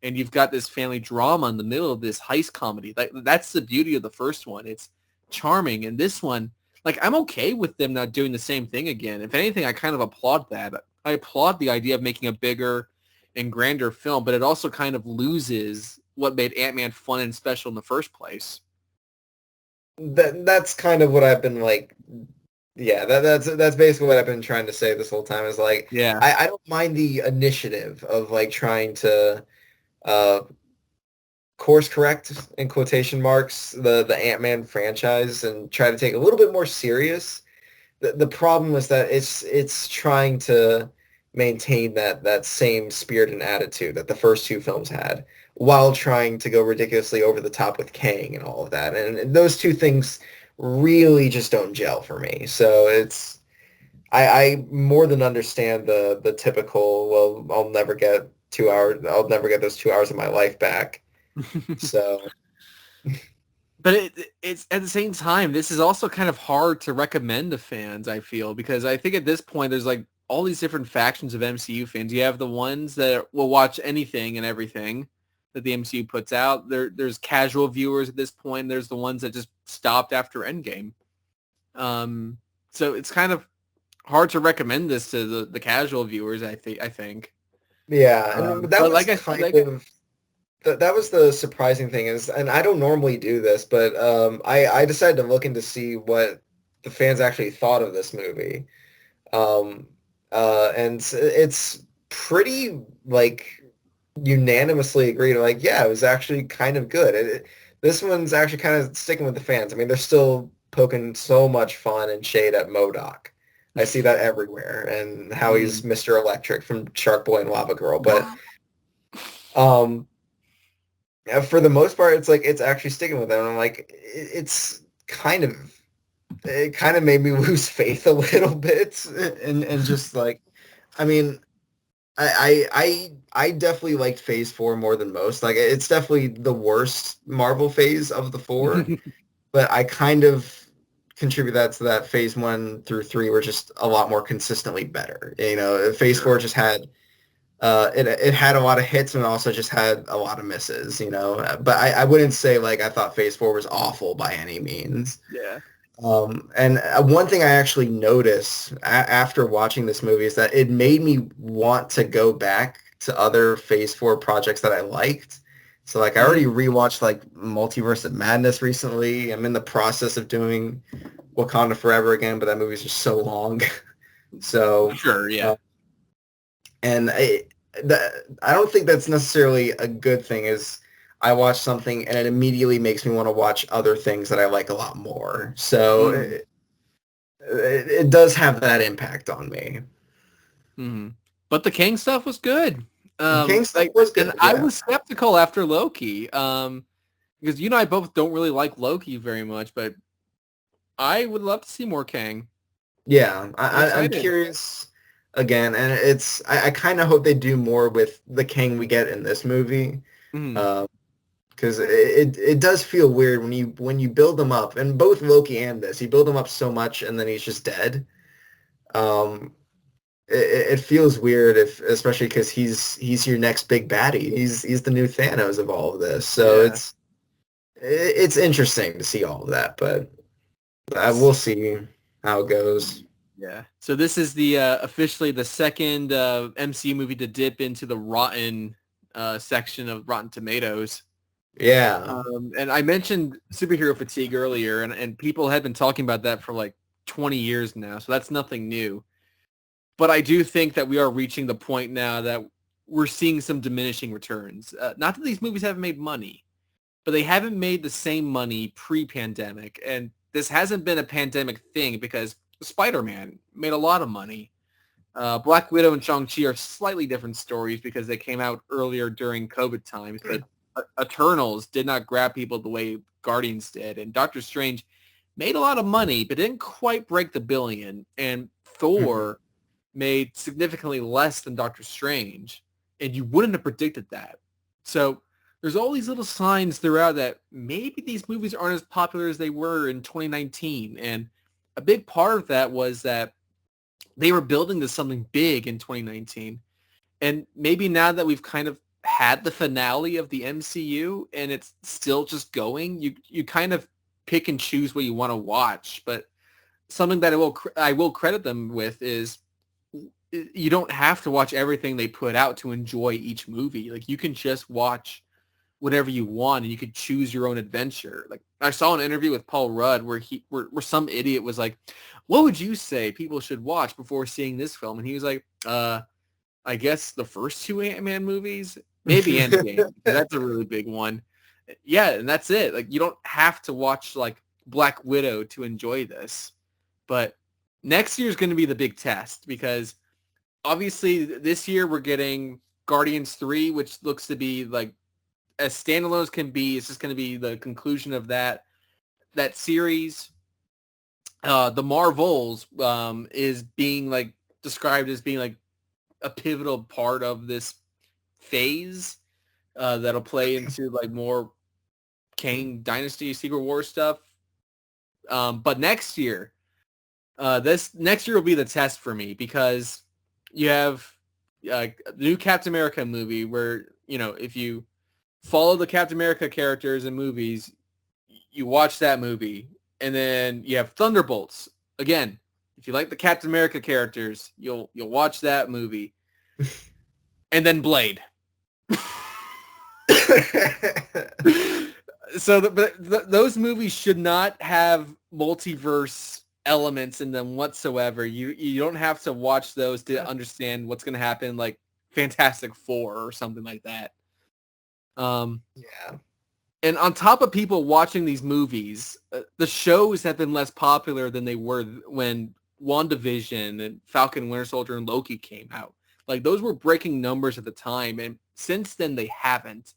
And you've got this family drama in the middle of this heist comedy. That's the beauty of the first one. It's charming. And this one, like, I'm okay with them not doing the same thing again. If anything, I kind of applaud that. I applaud the idea of making a bigger and grander film, but it also kind of loses what made Ant-Man fun and special in the first place. That's kind of what I've been like. Yeah, that's basically what I've been trying to say this whole time is like Yeah. I don't mind the initiative of like trying to uh course correct in quotation marks the Ant-Man franchise and try to take it a little bit more serious. The problem is that it's trying to maintain that same spirit and attitude that the first two films had while trying to go ridiculously over the top with Kang and all of that. And those two things really just don't gel for me. So it's I more than understand the typical, well, I'll never get 2 hours, I'll never get those 2 hours of my life back. So But it's at the same time, this is also kind of hard to recommend to fans, I feel, because I think at this point there's like all these different factions of MCU fans. You have the ones that will watch anything and everything, that the MCU puts out. There's casual viewers at this point. There's the ones that just stopped after Endgame. So it's kind of hard to recommend this to the casual viewers. I think. Yeah, and that but was that was the surprising thing is, and I don't normally do this, but I decided to look into see what the fans actually thought of this movie. Um, and it's pretty like unanimously agreed. Like, yeah, it was actually kind of good. This one's actually kind of sticking with the fans. I mean, they're still poking so much fun and shade at MODOK. I see that everywhere, and how he's Mr. Electric from Shark Boy and Lava Girl. But for the most part, it's like it's actually sticking with them. And I'm like, it kind of made me lose faith a little bit, and just like, I mean, I definitely liked Phase 4 more than most. Like, it's definitely the worst Marvel phase of the four, but I kind of contribute that to that Phase 1 through 3 were just a lot more consistently better. You know, Phase 4 just had it had a lot of hits and also just had a lot of misses, you know. But I wouldn't say like I thought Phase 4 was awful by any means. Yeah. And one thing I actually noticed after watching this movie is that it made me want to go back to other Phase 4 projects that I liked. So like I already rewatched like Multiverse of Madness recently. I'm in the process of doing Wakanda Forever again, but that movie's just so long. So sure, yeah. And I don't think that's necessarily a good thing. Is I watch something and it immediately makes me want to watch other things that I like a lot more. So it does have that impact on me. But the King stuff was good. King stuff was good. And I was skeptical after Loki, because you and I both don't really like Loki very much, but I would love to see more Kang. Yeah, I'm curious again, and I kind of hope they do more with the Kang we get in this movie, because it does feel weird when you build them up, and both Loki and this, you build him up so much and then he's just dead. It feels weird especially because he's your next big baddie. He's the new Thanos of all of this, so it's interesting to see all of that, but we'll see how it goes. Yeah. So this is the officially the second MCU movie to dip into the rotten section of Rotten Tomatoes. Yeah. And I mentioned superhero fatigue earlier, and people had been talking about that for like 20 years now, so that's nothing new. But I do think that we are reaching the point now that we're seeing some diminishing returns. Not that these movies haven't made money, but they haven't made the same money pre-pandemic. And this hasn't been a pandemic thing because Spider-Man made a lot of money. Black Widow and Shang-Chi are slightly different stories because they came out earlier during COVID times, but Eternals did not grab people the way Guardians did. And Doctor Strange made a lot of money, but didn't quite break the billion. And Thor made significantly less than Doctor Strange. And you wouldn't have predicted that. So there's all these little signs throughout that maybe these movies aren't as popular as they were in 2019. And a big part of that was that they were building to something big in 2019. And maybe now that we've kind of had the finale of the MCU and it's still just going, you kind of pick and choose what you want to watch. But something that I will credit them with is you don't have to watch everything they put out to enjoy each movie. Like, you can just watch whatever you want and you could choose your own adventure. Like, I saw an interview with Paul Rudd where some idiot was like, what would you say people should watch before seeing this film? And he was like, I guess the first two Ant-Man movies, maybe Endgame. That's a really big one. Yeah, and that's it. Like, you don't have to watch like Black Widow to enjoy this. But next year is going to be the big test because obviously this year we're getting Guardians 3, which looks to be like as standalone as can be. It's just going to be the conclusion of that series. The Marvels is being like described as being like a pivotal part of this phase that'll play into like more Kang Dynasty, Secret War stuff. But next year, this next year will be the test for me because you have the new Captain America movie where, you know, if you follow the Captain America characters in movies, you watch that movie. And then you have Thunderbolts. Again, if you like the Captain America characters, you'll watch that movie. And then Blade. So those movies should not have multiverse elements in them whatsoever. You don't have to watch those to understand what's going to happen, like Fantastic Four or something like that. Yeah. And on top of people watching these movies, the shows have been less popular than they were when WandaVision and Falcon Winter Soldier and Loki came out. Like, those were breaking numbers at the time, and since then they haven't.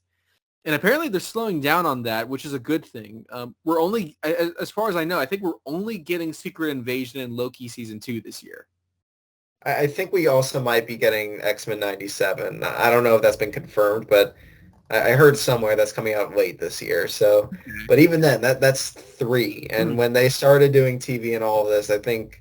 And apparently they're slowing down on that, which is a good thing. We're only, as far as I know, I think we're only getting Secret Invasion and Loki Season 2 this year. I think we also might be getting X-Men 97. I don't know if that's been confirmed, but I heard somewhere that's coming out late this year. So, but even then, that's 3. And when they started doing TV and all of this, I think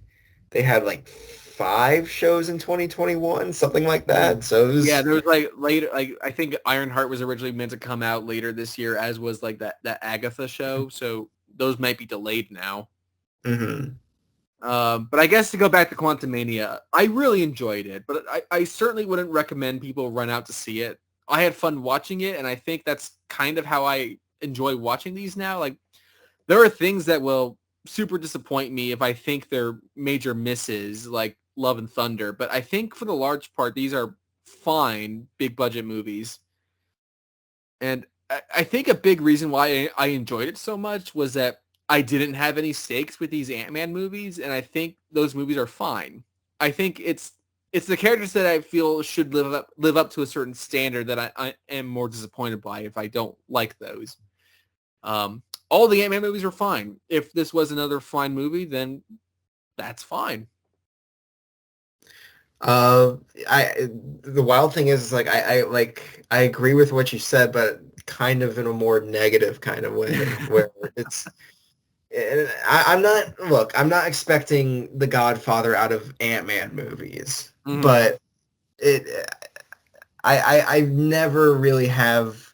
they had like 5 shows in 2021, something like that. So it was, yeah, there was like later, like I think Ironheart was originally meant to come out later this year, as was like that Agatha show. So those might be delayed now. Mm-hmm. But I guess to go back to Quantumania, I really enjoyed it, but I certainly wouldn't recommend people run out to see it. I had fun watching it, and I think that's kind of how I enjoy watching these now. Like, there are things that will super disappoint me if I think they're major misses, like Love and Thunder. But I think for the large part, these are fine, big budget movies. And I think a big reason why I enjoyed it so much was that I didn't have any stakes with these Ant-Man movies, and I think those movies are fine. I think it's the characters that I feel should live up to a certain standard that I am more disappointed by if I don't like those. All the Ant-Man movies are fine. If this was another fine movie, then that's fine. The wild thing is like I agree with what you said, but kind of in a more negative kind of way, where it's. I'm not expecting The Godfather out of Ant-Man movies, but I never really have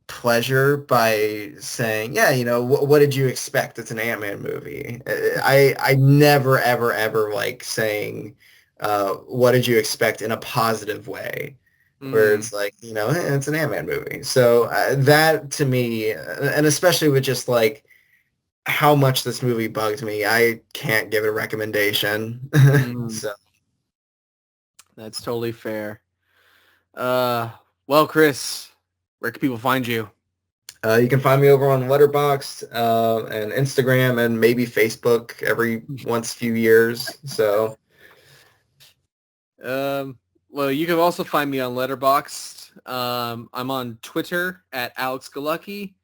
pleasure by saying, yeah, you know, what did you expect? It's an Ant-Man movie. I never ever like saying, what did you expect in a positive way, where it's like, you know, it's an Ant-Man movie. So that to me, and especially with just like how much this movie bugged me, I can't give it a recommendation. So that's totally fair. Well, Chris, where can people find you? You can find me over on Letterboxd and Instagram and maybe Facebook every once few years. So, well, you can also find me on Letterboxd. I'm on Twitter at Alex Galucky.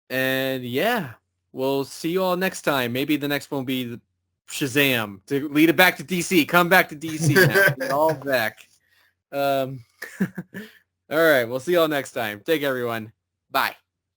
And yeah, we'll see you all next time. Maybe the next one will be Shazam to lead it back to DC. Come back to DC now. We're all back. All right, we'll see you all next time. Take care, everyone. Bye.